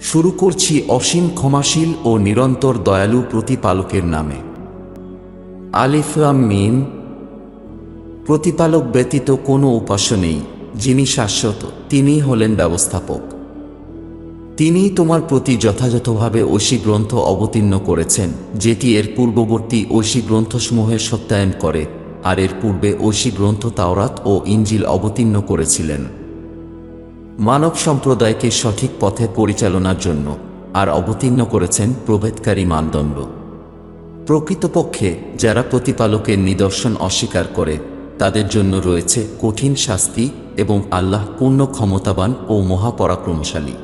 শুরু করছি অসীম ক্ষমাশীল ও নিরন্তর দয়ালু প্রতিপালকের নামে। আলিফ লাম মিম। প্রতিপালক ব্যতীত কোনো উপাস্য নেই, যিনি শাশ্বত, তিনিই হলেন ব্যবস্থাপক। তিনিই তোমার প্রতি যথাযথভাবে ঐশী গ্রন্থ অবতীর্ণ করেছেন, যেটি এর পূর্ববর্তী ঐশী গ্রন্থসমূহের সত্যায়ন করে, আর এর পূর্বে ঐশী গ্রন্থ তাওরাত ও ইনজিল অবতীর্ণ করেছিলেন মানব সম্প্রদায়কে সঠিক পথে পরিচালনার জন্য, আর অবতীর্ণ করেছেন প্রভেদকারী মানদণ্ড। প্রকৃতপক্ষে যারা প্রতিপালকের নিদর্শন অস্বীকার করে তাদের জন্য রয়েছে কঠিন শাস্তি, এবং আল্লাহ পূর্ণ ক্ষমতাবান ও মহাপরাক্রমশালী।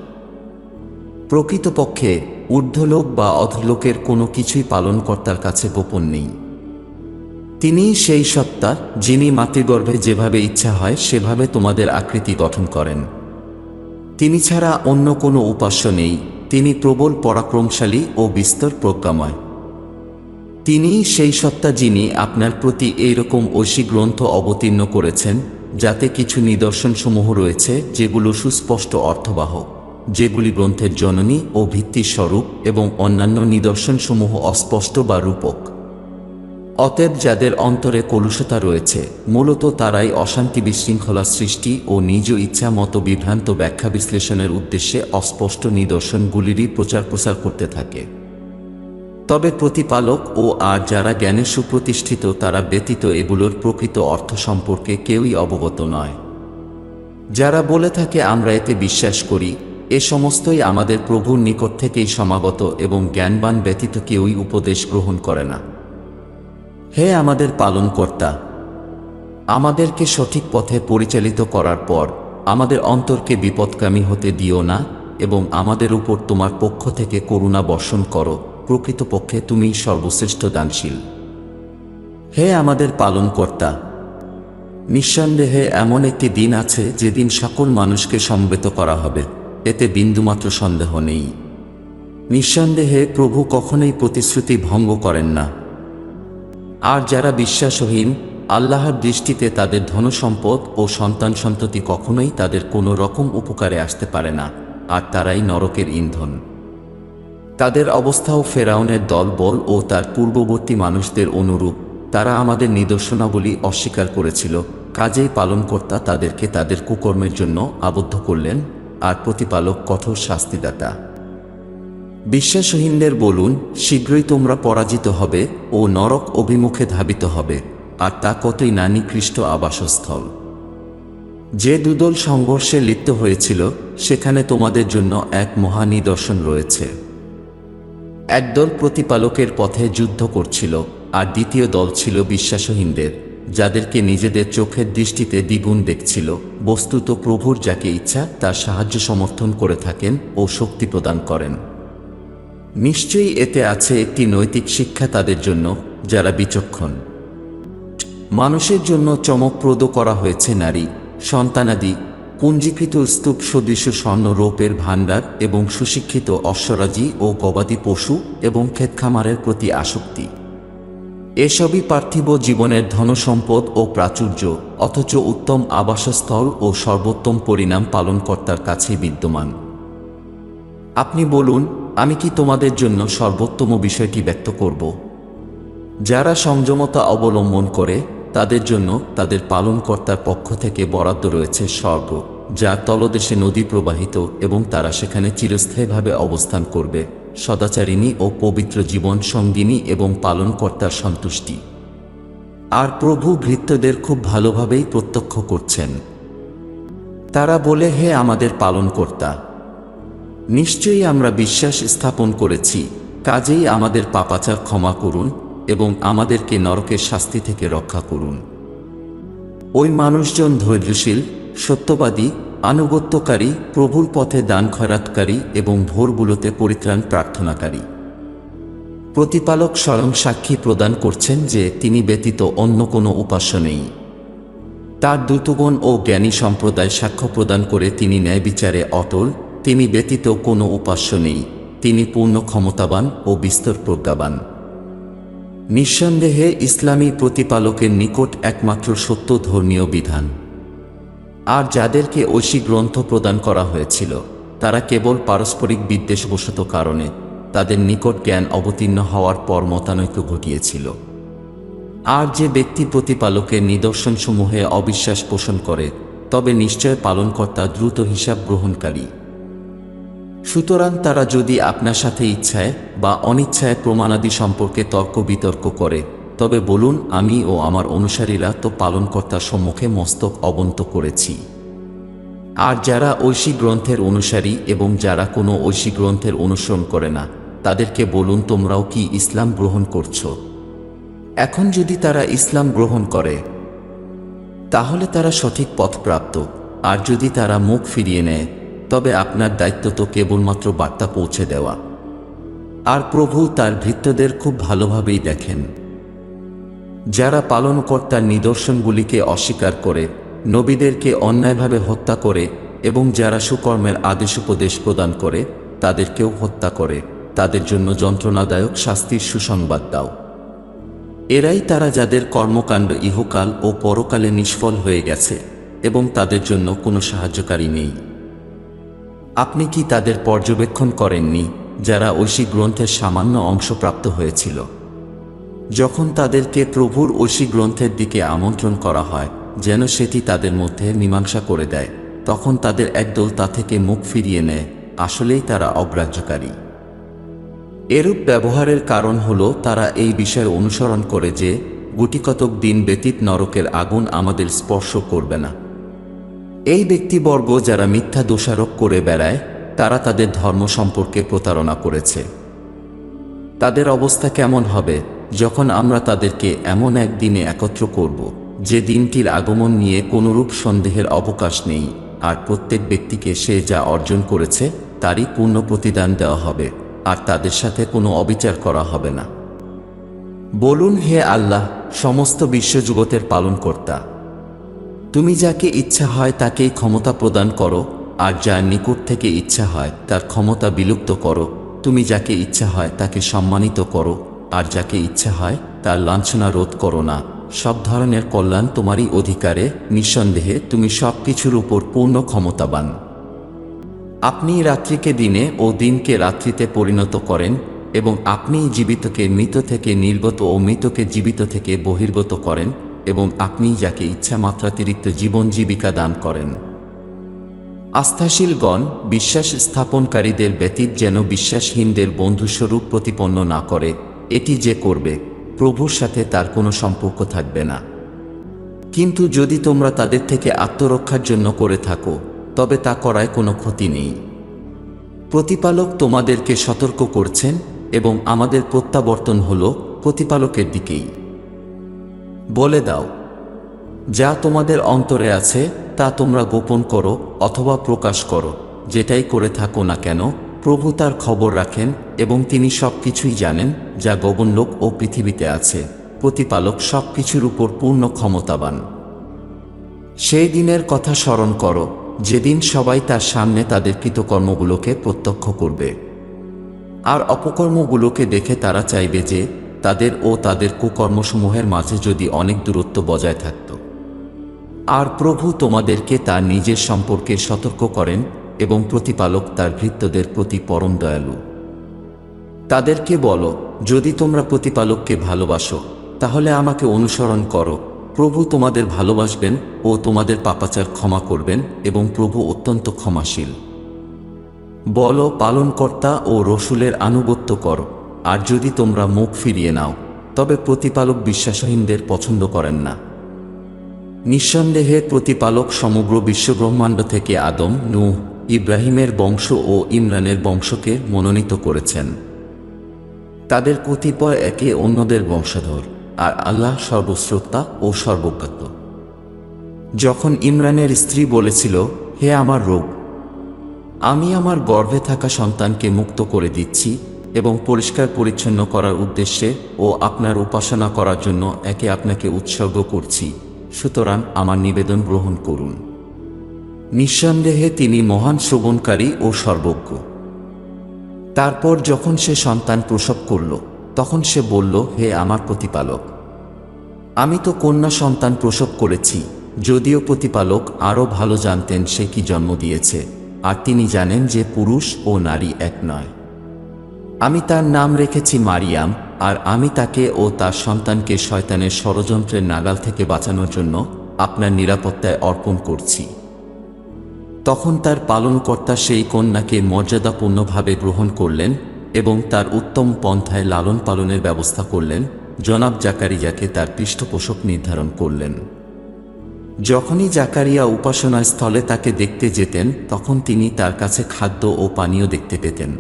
প্রকৃতপক্ষে ঊর্ধ্বলোক বা অধোলোকের কোনো কিছুই পালনকর্তার কাছে গোপন নেই। তিনিই সেই সত্তা যিনি মাতৃগর্ভে যেভাবে ইচ্ছা হয় সেভাবে তোমাদের আকৃতি গঠন করেন। তিনি ছাড়া অন্য কোনো উপাস্য নেই। তিনি প্রবল পরাক্রমশালী ও বিস্তর প্রজ্ঞাময়। তিনিই সেই সত্তা যিনি আপনার প্রতি এইরকম ঐশী গ্রন্থ অবতীর্ণ করেছেন, যাতে কিছু নিদর্শনসমূহ রয়েছে যেগুলো সুস্পষ্ট অর্থবাহ, যেগুলি গ্রন্থের জননী ও ভিত্তির স্বরূপ, এবং অন্যান্য নিদর্শনসমূহ অস্পষ্ট বা রূপক। অতএব যাদের অন্তরে কলুষতা রয়েছে, মূলত তারাই অশান্তি, বিশৃঙ্খলা সৃষ্টি ও নিজ ইচ্ছা মতো বিভ্রান্ত ব্যাখ্যা বিশ্লেষণের উদ্দেশ্যে অস্পষ্ট নিদর্শনগুলিরই প্রচার প্রসার করতে থাকে। তবে প্রতিপালক ও আর যারা জ্ঞানে সুপ্রতিষ্ঠিত তারা ব্যতীত এগুলোর প্রকৃত অর্থ সম্পর্কে কেউই অবগত নয়। যারা বলে থাকে আমরা এতে বিশ্বাস করি, এ সমস্তই আমাদের প্রভুর নিকট থেকেই সমাগত, এবং জ্ঞানবান ব্যতীত কেউই উপদেশ গ্রহণ করে না। হে আমাদের পালনকর্তা, আমাদেরকে সঠিক পথে পরিচালিত করার পর আমাদের অন্তরকে বিপদগামী হতে দিও না, এবং আমাদের উপর তোমার পক্ষ থেকে করুণা বর্ষণ করো। প্রকৃতপক্ষে তুমিই সর্বশ্রেষ্ঠ দানশীল। হে আমাদের পালনকর্তা, নিঃসন্দেহে এমন একটি দিন আছে যেদিন সকল মানুষকে সমবেত করা হবে, এতে বিন্দুমাত্র সন্দেহ নেই। নিঃসন্দেহে প্রভু কখনোই প্রতিশ্রুতি ভঙ্গ করেন না। আর যারা বিশ্বাসহীন, আল্লাহর দৃষ্টিতে তাদের ধনসম্পদ ও সন্তান সন্ততি কখনোই তাদের কোনো রকম উপকারে আসতে পারে না, আর তারাই নরকের ইন্ধন। তাদের অবস্থাও ফেরাউনের দলবল ও তার পূর্ববর্তী মানুষদের অনুরূপ। তারা আমাদের নিদর্শনাবলী অস্বীকার করেছিল, কাজেই পালনকর্তা তাদেরকে তাদের কুকর্মের জন্য আবদ্ধ করলেন, আর প্রতিপালক কঠোর শাস্তিদাতা। বিশ্বাসহীনদের বলুন, শীঘ্রই তোমরা পরাজিত হবে ও নরক অভিমুখে ধাবিত হবে, আর তা কতই না নিকৃষ্ট আবাসস্থল। যে দুদল সংঘর্ষে লিপ্ত হয়েছিল সেখানে তোমাদের জন্য এক মহা নিদর্শন রয়েছে। একদল প্রতিপালকের পথে যুদ্ধ করছিল, আর দ্বিতীয় দল ছিল বিশ্বাসহীনদের, যাদেরকে নিজেদের চোখের দৃষ্টিতে দ্বিগুণ দেখছিল। বস্তুত প্রভুর যাকে ইচ্ছা তার সাহায্য সমর্থন করে থাকেন ও শক্তি প্রদান করেন। নিশ্চয়ই এতে আছে একটি নৈতিক শিক্ষা তাদের জন্য যারা বিচক্ষণ। মানুষের জন্য চমকপ্রদ করা হয়েছে নারী, সন্তানাদি, পুঞ্জীকৃত স্তূপ সদৃশ স্বর্ণ রৌপের ভাণ্ডার, এবং সুশিক্ষিত অশ্বরাজি ও গবাদি পশু এবং ক্ষেতখামারের প্রতি আসক্তি। এসবই পার্থিব জীবনের ধনসম্পদ ও প্রাচুর্য, অথচ উত্তম আবাসস্থল ও সর্বোত্তম পরিণাম পালনকর্তার কাছেই বিদ্যমান। আপনি বলুন, আমি কি তোমাদের জন্য সর্বোত্তম বিষয়টি ব্যক্ত করব? যারা সংযমতা অবলম্বন করে তাদের জন্য তাদের পালনকর্তার পক্ষ থেকে বরাদ্দ রয়েছে স্বর্গ, যার তলদেশে নদী প্রবাহিত, এবং তারা সেখানে চিরস্থায়ীভাবে অবস্থান করবে। সদাচারিণী ও পবিত্র জীবন সঙ্গিনী এবং পালনকর্তার সন্তুষ্টি। আর প্রভু ভৃত্যদের খুব ভালোভাবেই প্রত্যক্ষ করছেন। তারা বলে, হে আমাদের পালনকর্তা, নিশ্চয়ই আমরা বিশ্বাস স্থাপন করেছি, কাজেই আমাদের পাপাচার ক্ষমা করুন এবং আমাদেরকে নরকের শাস্তি থেকে রক্ষা করুন। ওই মানুষজন ধৈর্যশীল, সত্যবাদী, আনুগত্যকারী, প্রভুর পথে দান খয়রাতকারী এবং ভোরগুলোতে পরিত্রাণ প্রার্থনাকারী। প্রতিপালক স্বয়ং সাক্ষী প্রদান করছেন যে তিনি ব্যতীত অন্য কোনো উপাস্য নেই। তার দূতগণ ও জ্ঞানী সম্প্রদায় সাক্ষ্য প্রদান করে তিনি ন্যায় বিচারে অটল। তিনি ব্যতীত কোনো উপাস্য নেই। তিনি পূর্ণ ক্ষমতাবান ও বিস্তর প্রজ্ঞাবান। নিঃসন্দেহে ইসলামী প্রতিপালকের নিকট একমাত্র সত্য ধর্মীয় বিধান। আর যাদেরকে ঐশী গ্রন্থ প্রদান করা হয়েছিল তারা কেবল পারস্পরিক বিদ্বেষবশত কারণে তাদের নিকট জ্ঞান অবতীর্ণ হওয়ার পর মতানৈক্য ঘটিয়েছিল। আর যে ব্যক্তি প্রতিপালকের নিদর্শনসমূহে অবিশ্বাস পোষণ করে, তবে নিশ্চয় পালনকর্তা দ্রুত হিসাব গ্রহণকারী। সুতরাং তারা যদি আপনার সাথে ইচ্ছায় বা অনিচ্ছায় প্রমাণাদি সম্পর্কে তর্ক বিতর্ক করে, তবে বলুন, আমি ও আমার অনুসারীরা তো পালনকর্তার সম্মুখে মস্তক অবনত করেছি। আর যারা ঐশী গ্রন্থের অনুসারী এবং যারা কোনো ঐশী গ্রন্থের অনুসরণ করে না, তাদেরকে বলুন, তোমরাও কি ইসলাম গ্রহণ করছ? এখন যদি তারা ইসলাম গ্রহণ করে, তাহলে তারা সঠিক পথপ্রাপ্ত, আর যদি তারা মুখ ফিরিয়ে নেয়, তবে আপনার দায়িত্ব তো কেবলমাত্র বার্তা পৌঁছে দেওয়া। আর প্রভু তার ভৃত্যদের খুব ভালোভাবেই দেখেন। যারা পালনকর্তার নিদর্শনগুলিকে অস্বীকার করে, নবীদেরকে অন্যায়ভাবে হত্যা করে এবং যারা সুকর্মের আদেশ উপদেশ প্রদান করে, তাদেরকেও হত্যা করে, তাদের জন্য যন্ত্রণাদায়ক শাস্তির সুসংবাদ দাও। এরাই তারা যাদের কর্মকাণ্ড ইহকাল ও পরকালে নিষ্ফল হয়ে গেছে এবং তাদের জন্য কোনো সাহায্যকারী নেই। আপনি কি তাদের পর্যবেক্ষণ করেননি যারা ঐশী গ্রন্থের সামান্য অংশ প্রাপ্ত হয়েছিল? যখন তাদেরকে প্রভুর ঐশী গ্রন্থের দিকে আমন্ত্রণ করা হয় যেন সেটি তাদের মধ্যে মীমাংসা করে দেয়, তখন তাদের একদল তা থেকে মুখ ফিরিয়ে নেয়। আসলেই তারা অগ্রাহ্যকারী। এরূপ ব্যবহারের কারণ হল তারা এই বিষয়ে অনুসরণ করে যে গুটিকতক দিন ব্যতীত নরকের আগুন আমাদের স্পর্শ করবে না। এই ব্যক্তিবর্গ যারা মিথ্যা দোষারোপ করে বেড়ায়, তারা তাদের ধর্ম সম্পর্কে প্রতারণা করেছে। তাদের অবস্থা কেমন হবে যখন আমরা তাদেরকে এমন এক দিনে একত্র করব যে দিনটির আগমন নিয়ে কোনরূপ সন্দেহের অবকাশ নেই, আর প্রত্যেক ব্যক্তিকে সে যা অর্জন করেছে তারই পূর্ণ প্রতিদান দেওয়া হবে, আর তাদের সাথে কোনো অবিচার করা হবে না। বলুন, হে আল্লাহ, সমস্ত বিশ্বজগতের পালনকর্তা, তুমি যাকে ইচ্ছা হয় তাকেই ক্ষমতা প্রদান করো, আর যার নিকট থেকে ইচ্ছা হয় তার ক্ষমতা বিলুপ্ত করো। তুমি যাকে ইচ্ছা হয় তাকে সম্মানিত করো, আর যাকে ইচ্ছা হয় তার লাঞ্ছনা রোধ করো না। সব ধরনের কল্যাণ তোমারই অধিকারে, নিঃসন্দেহে তুমি সব কিছুর উপর পূর্ণ ক্ষমতাবান। আপনি রাত্রিকে দিনে ও দিনকে রাত্রিতে পরিণত করেন, এবং আপনিই জীবিতকে মৃত থেকে নির্গত ও মৃতকে জীবিত থেকে বহির্গত করেন, এবং আপনিই যাকে ইচ্ছা মাত্রাতিরিক্ত জীবন জীবিকা দান করেন। আস্থাশীলগণ বিশ্বাস স্থাপনকারীদের ব্যতীত যেন বিশ্বাসহীনদের বন্ধুস্বরূপ প্রতিপন্ন না করে। এটি যে করবে, প্রভুর সাথে তার কোনো সম্পর্ক থাকবে না। কিন্তু যদি তোমরা তাদের থেকে আত্মরক্ষার জন্য করে থাকো, তবে তা করায় কোনো ক্ষতি নেই। প্রতিপালক তোমাদেরকে সতর্ক করছেন, এবং আমাদের প্রত্যাবর্তন হল প্রতিপালকের দিকেই। বলে দাও, যা তোমাদের অন্তরে আছে তা তোমরা গোপন করো অথবা প্রকাশ করো, যেটাই করে থাকো না কেন, প্রভু তার খবর রাখেন এবং তিনি সব কিছুই জানেন যা গগনলোক ও পৃথিবীতে আছে। প্রতিপালক সব কিছুর উপর পূর্ণ ক্ষমতাবান। সেই দিনের কথা স্মরণ করো যেদিন সবাই তার সামনে তাদের কৃতকর্মগুলোকে প্রত্যক্ষ করবে, আর অপকর্মগুলোকে দেখে তারা চাইবে যে তাদের ও তাদের কুকর্মসমূহের মাঝে যদি অনেক দূরত্ব বজায় থাকত। আর প্রভু তোমাদেরকে তার নিজের সম্পর্কে সতর্ক করেন, এবং প্রতিপালক তার ভৃত্যদের প্রতি পরম দয়ালু। তাদেরকে বলো, যদি তোমরা প্রতিপালককে ভালোবাসো তাহলে আমাকে অনুসরণ করো। প্রভু তোমাদের ভালোবাসবেন ও তোমাদের পাপাচার ক্ষমা করবেন, এবং প্রভু অত্যন্ত ক্ষমাশীল। বলো, পালনকর্তা ও রসুলের আনুগত্য করো। আর যদি তোমরা মুখ ফিরিয়ে নাও, তবে প্রতিপালক বিশ্বাসহীনদের পছন্দ করেন না। নিঃসন্দেহে প্রতিপালক সমগ্র বিশ্বব্রহ্মাণ্ড থেকে আদম, নূহ, ইব্রাহিমের বংশ ও ইমরানের বংশকে মনোনীত করেছেন। তাদের কতিপয় একে অন্যদের বংশধর, আর আল্লাহ সর্বশ্রোতা ও সর্বজ্ঞ। যখন ইমরানের স্ত্রী বলেছিল, হে আমার রোগ, আমি আমার গর্ভে থাকা সন্তানকে মুক্ত করে দিচ্ছি এবং পরিষ্কার পরিচ্ছন্ন করার উদ্দেশ্যে ও আপনার উপাসনা করার জন্য একে আপনাকে উৎসর্গ করছি, সুতরাং আমার নিবেদন গ্রহণ করুন। নিঃসন্দেহে তিনি মহান শ্রবণকারী ও সর্বজ্ঞ। তারপর যখন সে সন্তান প্রসব করল, তখন সে বলল, হে আমার প্রতিপালক, আমি তো কন্যা সন্তান প্রসব করেছি, যদিও প্রতিপালক আরও ভালো জানতেন সে কি জন্ম দিয়েছে। আর তিনি জানেন যে পুরুষ ও নারী এক নয়। আমি তার নাম রেখেছি মারিয়াম, আর আমি তাকে ও তার সন্তানকে শয়তানের ষড়যন্ত্রের নাগাল থেকে বাঁচানোর জন্য আপনার নিরাপত্তায় অর্পণ করছি। তখন তার পালনকর্তা সেই কন্যাকে মর্যাদাপূর্ণভাবে গ্রহণ করলেন এবং তার উত্তম পন্থায় লালন পালনের ব্যবস্থা করলেন। জনাব জাকারিয়াকে তার পৃষ্ঠপোষক নির্ধারণ করলেন। যখনই জাকারিয়া উপাসনা স্থলে তাকে দেখতে যেতেন, তখন তিনি তার কাছে খাদ্য ও পানীয় দেখতে পেতেন।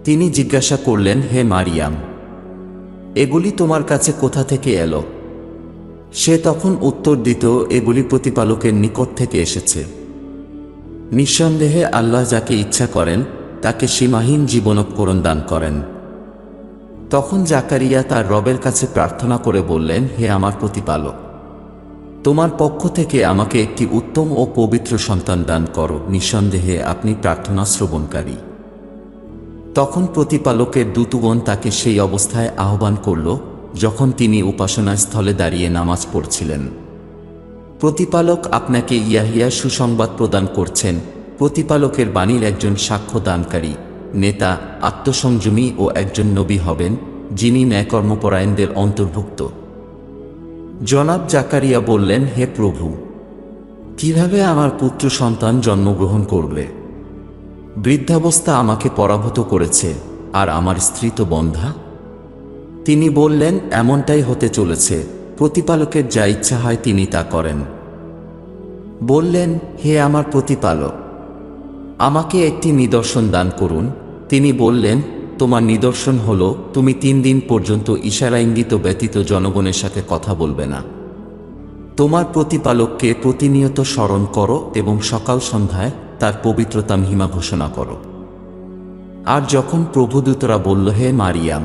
তিনি জিজ্ঞাসা করলেন, হে মারিয়াম, এগুলি তোমার কাছে কোথা থেকে এলো? সে তখন উত্তর দিত, এগুলি প্রতিপালকের নিকট থেকে এসেছে। নিঃসন্দেহে আল্লাহ যাকে ইচ্ছা করেন তাকে সীমাহীন জীবনোপকরণ দান করেন। তখন জাকারিয়া তার রবের কাছে প্রার্থনা করে বললেন, হে আমার প্রতিপালক, তোমার পক্ষ থেকে আমাকে একটি উত্তম ও পবিত্র সন্তান দান করো। নিঃসন্দেহে আপনি প্রার্থনা শ্রবণকারী। তখন প্রতিপালকের দূতগণ তাকে সেই অবস্থায় আহ্বান করল যখন তিনি উপাসনা স্থলে দাঁড়িয়ে নামাজ পড়ছিলেন। প্রতিপালক আপনাকে ইয়াহিয়া সুসংবাদ প্রদান করছেন। প্রতিপালকের বাণীর একজন সাক্ষ্য দানকারী, নেতা, আত্মসংযমী ও একজন নবী হবেন, যিনি ন্যায়কর্মপরায়ণদের অন্তর্ভুক্ত। জনাব জাকারিয়া বললেন, হে প্রভু, কিভাবে আমার পুত্র সন্তান জন্মগ্রহণ করবে? বৃদ্ধাবস্থা আমাকে পরাভূত করেছে, আর আমার স্ত্রী তো বন্ধ্যা। তিনি বললেন, এমনটাই হতে চলেছে। প্রতিপালকের যা ইচ্ছা হয় তিনি তা করেন। বললেন, হে আমার প্রতিপালক, আমাকে একটি নিদর্শন দান করুন। তিনি বললেন, তোমার নিদর্শন হল তুমি 3 দিন পর্যন্ত ইশারা ইঙ্গিত ব্যতীত জনগণের সাথে কথা বলবে না। তোমার প্রতিপালককে প্রতিনিয়ত স্মরণ করো এবং সকাল সন্ধ্যায় তার পবিত্রতা মহিমা ঘোষণা করো। আর যখন প্রভুদূতরা বলল, হে মারিয়াম,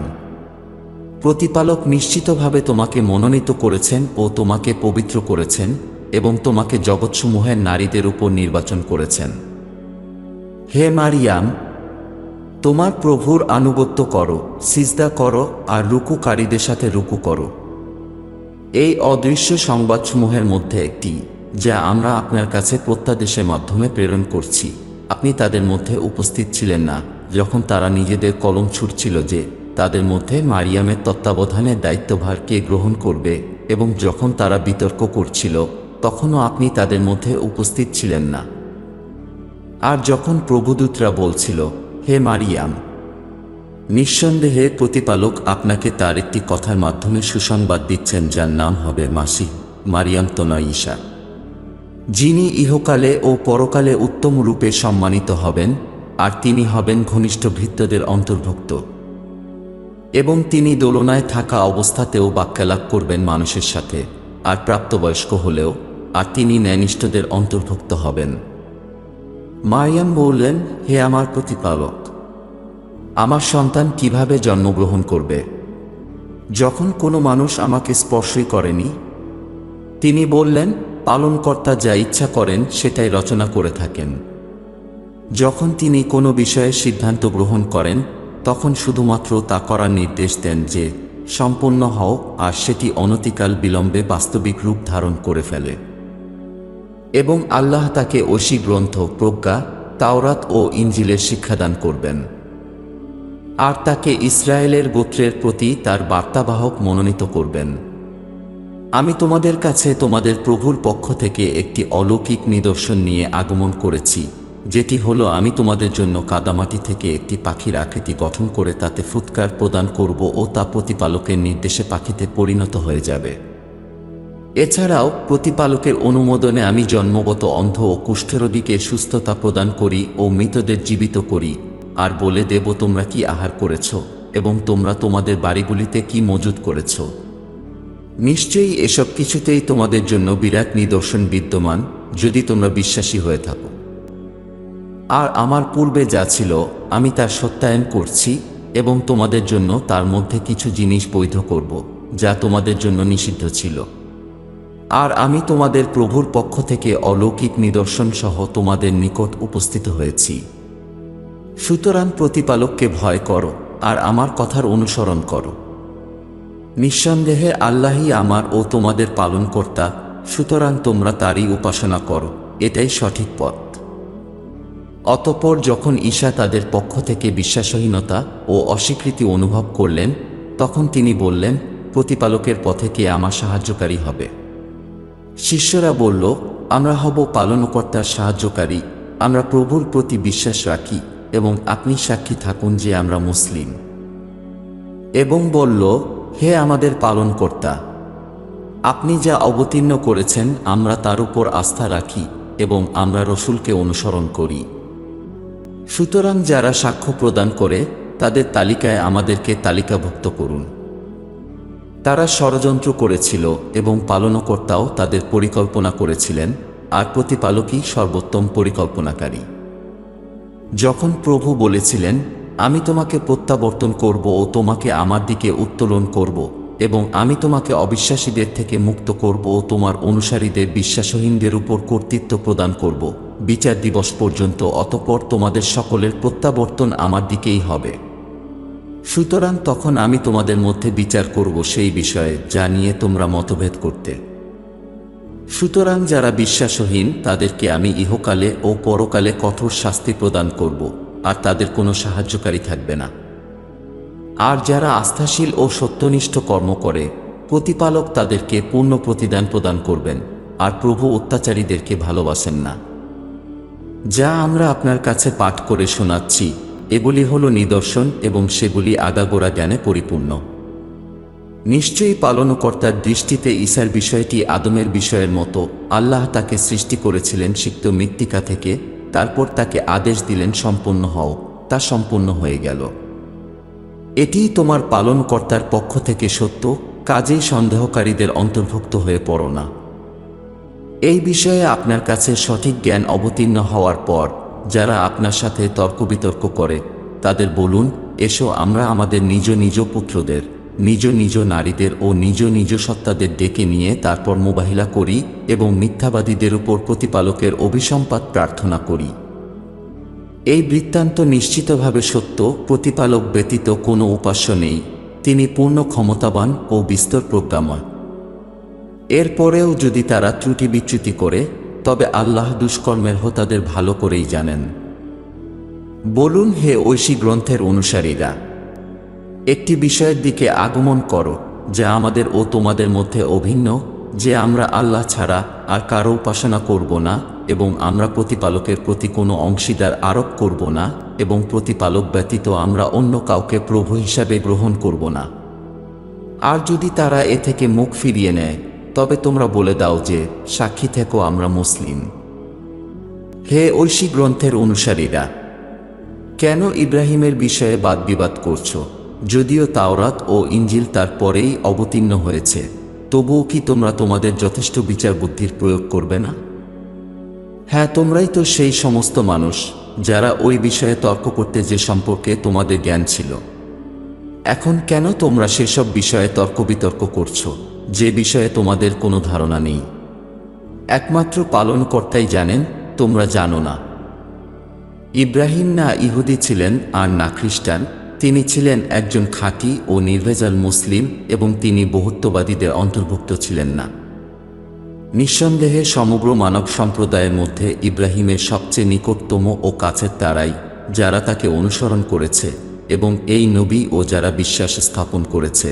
প্রতিপালক নিশ্চিতভাবে তোমাকে মনোনীত করেছেন ও তোমাকে পবিত্র করেছেন এবং তোমাকে জগৎসমূহের নারীদের উপর নির্বাচন করেছেন। হে মারিয়াম, তোমার প্রভুর আনুগত্য করো, সিজদা করো আর রুকুকারীদের সাথে রুকু করো। এই অদৃশ্য সংবাদসমূহের মধ্যে একটি, যা আমরা আপনার কাছে প্রত্যাদেশের মাধ্যমে প্রেরণ করছি। আপনি তাদের মধ্যে উপস্থিত ছিলেন না যখন তারা নিজেদের কলম ছুটছিল যে তাদের মধ্যে মারিয়ামের তত্ত্বাবধানের দায়িত্বভার কে গ্রহণ করবে, এবং যখন তারা বিতর্ক করছিল তখনও আপনি তাদের মধ্যে উপস্থিত ছিলেন না। আর যখন প্রভুদূতরা বলছিল, হে মারিয়াম, নিঃসন্দেহে প্রতিপালক আপনাকে তার একটি কথার মাধ্যমে সুসংবাদ দিচ্ছেন, যার নাম হবে মাসিহ, মারিয়াম তনয় ঈসা, যিনি ইহকালে ও পরকালে উত্তম রূপে সম্মানিত হবেন, আর তিনি হবেন ঘনিষ্ঠ ভৃত্যদের অন্তর্ভুক্ত, এবং তিনি দোলনায় থাকা অবস্থাতেও বাক্যালাপ করবেন মানুষের সাথে, আর প্রাপ্তবয়স্ক হলেও, আর তিনি ন্যায়নিষ্ঠদের অন্তর্ভুক্ত হবেন। মারিয়াম বললেন, হে আমার প্রতিপালক, আমার সন্তান কিভাবে জন্মগ্রহণ করবে, যখন কোনো মানুষ আমাকে স্পর্শই করেনি? তিনি বললেন, পালনকর্তা যা ইচ্ছা করেন সেটাই রচনা করে থাকেন। যখন তিনি কোনো বিষয়ে সিদ্ধান্ত গ্রহণ করেন তখন শুধুমাত্র তা করার নির্দেশ দেন যে সম্পন্ন হও, আর সেটি অনতিকাল বিলম্বে বাস্তবিক রূপ ধারণ করে ফেলে। এবং আল্লাহ তাকে ঐশী গ্রন্থ, প্রজ্ঞা, তাওরাত ও ইনজিলের শিক্ষাদান করবেন, আর তাকে ইসরায়েলের গোত্রের প্রতি তার বার্তাবাহক মনোনীত করবেন। আমি তোমাদের কাছে তোমাদের প্রভুর পক্ষ থেকে একটি অলৌকিক নিদর্শন নিয়ে আগমন করেছি, যেটি হলো আমি তোমাদের জন্য কাদামাটি থেকে একটি পাখির আকৃতি গঠন করে তাতে ফুৎকার প্রদান করব ও তা প্রতিপালকের নির্দেশে পাখিতে পরিণত হয়ে যাবে। এছাড়াও প্রতিপালকের অনুমোদনে আমি জন্মগত অন্ধ ও কুষ্ঠরোগীকে সুস্থতা প্রদান করি ও মৃতদের জীবিত করি, আর বলে দেব তোমরা কি আহার করেছ এবং তোমরা তোমাদের বাড়িগুলিতে কি মজুদ করেছ। নিশ্চয়ই এসব কিছুতেই তোমাদের জন্য বিরাট নিদর্শন বিদ্যমান, যদি তোমরা বিশ্বাসী হয়ে থাকো। আর আমার পূর্বে যা ছিল আমি তার সত্যায়ন করছি, এবং তোমাদের জন্য তার মধ্যে কিছু জিনিস বৈধ করব যা তোমাদের জন্য নিষিদ্ধ ছিল। আর আমি তোমাদের প্রভুর পক্ষ থেকে অলৌকিক নিদর্শন সহ তোমাদের নিকট উপস্থিত হয়েছি। সুতরাং প্রতিপালককে ভয় করো আর আমার কথার অনুসরণ করো। নিঃসন্দেহে আল্লাহই আমার ও তোমাদের পালনকর্তা, সুতরাং তোমরা তারই উপাসনা করো, এটাই সঠিক পথ। অতঃপর যখন ঈসা তাদের পক্ষ থেকে বিশ্বাসহীনতা ও অস্বীকৃতি অনুভব করলেন, তখন তিনি বললেন, প্রতিপালকের পথে কে আমার সাহায্যকারী হবে? শিষ্যরা বলল, আমরা হব পালনকর্তার সাহায্যকারী, আমরা প্রভুর প্রতি বিশ্বাস রাখি এবং আপনি সাক্ষী থাকুন যে আমরা মুসলিম। এবং বলল, হে আমাদের পালনকর্তা, আপনি যা অবতীর্ণ করেছেন আমরা তার উপর আস্থা রাখি এবং আমরা রসূলকে অনুসরণ করি। সুতরাং যারা সাক্ষ্য প্রদান করে তাদের তালিকায় আমাদেরকে তালিকাভুক্ত করুন। তারা ষড়যন্ত্র করেছিল এবং পালনকর্তাও তাদের পরিকল্পনা করেছিলেন, আর প্রতিপালকই সর্বোত্তম পরিকল্পনাকারী। যখন প্রভু বলেছিলেন, আমি তোমাকে প্রত্যাবর্তন করব ও তোমাকে আমার দিকে উত্তোলন করব, এবং আমি তোমাকে অবিশ্বাসীদের থেকে মুক্ত করব ও তোমার অনুসারীদের বিশ্বাসহীনদের উপর কর্তৃত্ব প্রদান করব বিচার দিবস পর্যন্ত, অতঃপর তোমাদের সকলের প্রত্যাবর্তন আমার দিকেই হবে। সুতরাং তখন আমি তোমাদের মধ্যে বিচার করব সেই বিষয়ে যা নিয়ে তোমরা মতভেদ করতে। সুতরাং যারা বিশ্বাসহীন তাদেরকে আমি ইহকালে ও পরকালে কঠোর শাস্তি প্রদান করব, আর তাদের কোনো সাহায্যকারী থাকবে না। আর যারা আস্থাশীল ও সত্যনিষ্ঠ কর্ম করে, প্রতিপালক তাদেরকে পূর্ণ প্রতিদান প্রদান করবেন, আর প্রভু অত্যাচারীদেরকে ভালোবাসেন না। যা আমরা আপনার কাছে পাঠ করে শোনাচ্ছি এগুলি হল নিদর্শন এবং সেগুলি আগাগোড়া জ্ঞানে পরিপূর্ণ। নিশ্চয়ই পালনকর্তার দৃষ্টিতে ঈসার বিষয়টি আদমের বিষয়ের মতো। আল্লাহ তাকে সৃষ্টি করেছিলেন সিক্ত মৃত্তিকা থেকে, তারপর তাকে আদেশ দিলেন সম্পূর্ণ হও, তা সম্পূর্ণ হয়ে গেল। এটিই তোমার পালনকর্তার পক্ষ থেকে সত্য, কাজেই সন্দেহকারীদের অন্তর্ভুক্ত হয়ে পড়ো না। এই বিষয়ে আপনার কাছে সঠিক জ্ঞান অবতীর্ণ হওয়ার পর যারা আপনার সাথে তর্ক বিতর্ক করে তাদের বলুন, এসো আমরা আমাদের নিজ নিজ পুত্রদের, নিজ নিজ নারীদের ও নিজ নিজ সত্তাদের ডেকে নিয়ে তারপর মুবাহিলা করি এবং মিথ্যাবাদীদের উপর প্রতিপালকের অভিসম্পাত প্রার্থনা করি। এই বৃত্তান্ত নিশ্চিতভাবে সত্য, প্রতিপালক ব্যতীত কোনো উপাস্য নেই, তিনি পূর্ণ ক্ষমতাবান ও বিস্তর প্রজ্ঞাময়। এরপরেও যদি তারা ত্রুটি বিচ্যুতি করে তবে আল্লাহ দুষ্কর্মের হোতাদের ভালো করেই জানেন। বলুন, হে ঐশী গ্রন্থের অনুসারীরা, একটি বিষয়ের দিকে আগমন করো যা আমাদের ও তোমাদের মধ্যে অভিন্ন, যে আমরা আল্লাহ ছাড়া আর কারো উপাসনা করব না এবং আমরা প্রতিপালকের প্রতি কোনো অংশীদার আরোপ করব না এবং প্রতিপালক ব্যতীত আমরা অন্য কাউকে প্রভু হিসাবে গ্রহণ করব না। আর যদি তারা এ থেকে মুখ ফিরিয়ে নেয় তবে তোমরা বলে দাও যে সাক্ষী থেকো আমরা মুসলিম। হে ঐশী গ্রন্থের অনুসারীরা, কেন ইব্রাহিমের বিষয়ে বাদবিবাদ করছো? যদিও তাওরাত ও ইঞ্জিল তার পরেই অবতীর্ণ হয়েছে, তবুও কি তোমরা তোমাদের যথেষ্ট বিচার বুদ্ধির প্রয়োগ করবে না? হ্যাঁ, তোমরাই তো সেই সমস্ত মানুষ যারা ওই বিষয়ে তর্ক করতে, যে সম্পর্কে তোমাদের জ্ঞান ছিল। এখন কেন তোমরা সেসব বিষয়ে তর্ক বিতর্ক করছো যে বিষয়ে তোমাদের কোনো ধারণা নেই? একমাত্র পালনকর্তাই জানেন, তোমরা জানো না। ইব্রাহিম না ইহুদি ছিলেন আর না খ্রিস্টান, তিনি ছিলেন একজন খাঁটি ও নির্ভেজাল মুসলিম এবং তিনি বহুত্ববাদীদের অন্তর্ভুক্ত ছিলেন না। নিঃসন্দেহে সমগ্র মানব সম্প্রদায়ের মধ্যে ইব্রাহিমের সবচেয়ে নিকটতম ও কাছের তারাই যারা তাকে অনুসরণ করেছে এবং এই নবী ও যারা বিশ্বাস স্থাপন করেছে,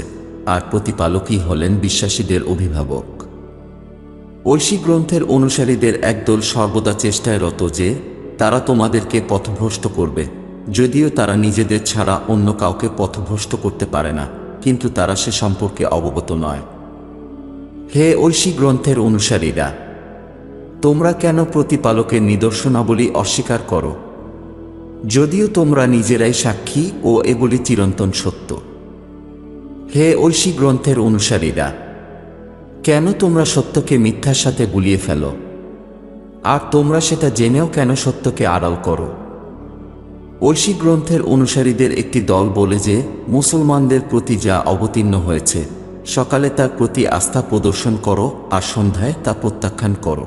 আর প্রতিপালকই হলেন বিশ্বাসীদের অভিভাবক। ঐশী গ্রন্থের অনুসারীদের একদল সর্বদা চেষ্টায় রত যে তারা তোমাদেরকে পথভ্রষ্ট করবে, যদিও তারা নিজেদের ছাড়া অন্য কাউকে পথভ্রষ্ট করতে পারে না, কিন্তু তারা সে সম্পর্কে অবগত নয়। হে ঐশী গ্রন্থের অনুসারীরা, তোমরা কেন প্রতিপালকের নিদর্শনাবলী অস্বীকার করো, যদিও তোমরা নিজেরাই সাক্ষী ও এগুলি চিরন্তন সত্য? হে ঐশী গ্রন্থের অনুসারীরা, কেন তোমরা সত্যকে মিথ্যার সাথে গুলিয়ে ফেলো, আর তোমরা সেটা জেনেও কেন সত্যকে আড়াল করো? ঐশী গ্রন্থের অনুসারীদের একটি দল বলে যে মুসলমানদের প্রতি যা অবতীর্ণ হয়েছে সকালে তার প্রতি আস্থা প্রদর্শন করো আর সন্ধ্যায় তা প্রত্যাখ্যান করো।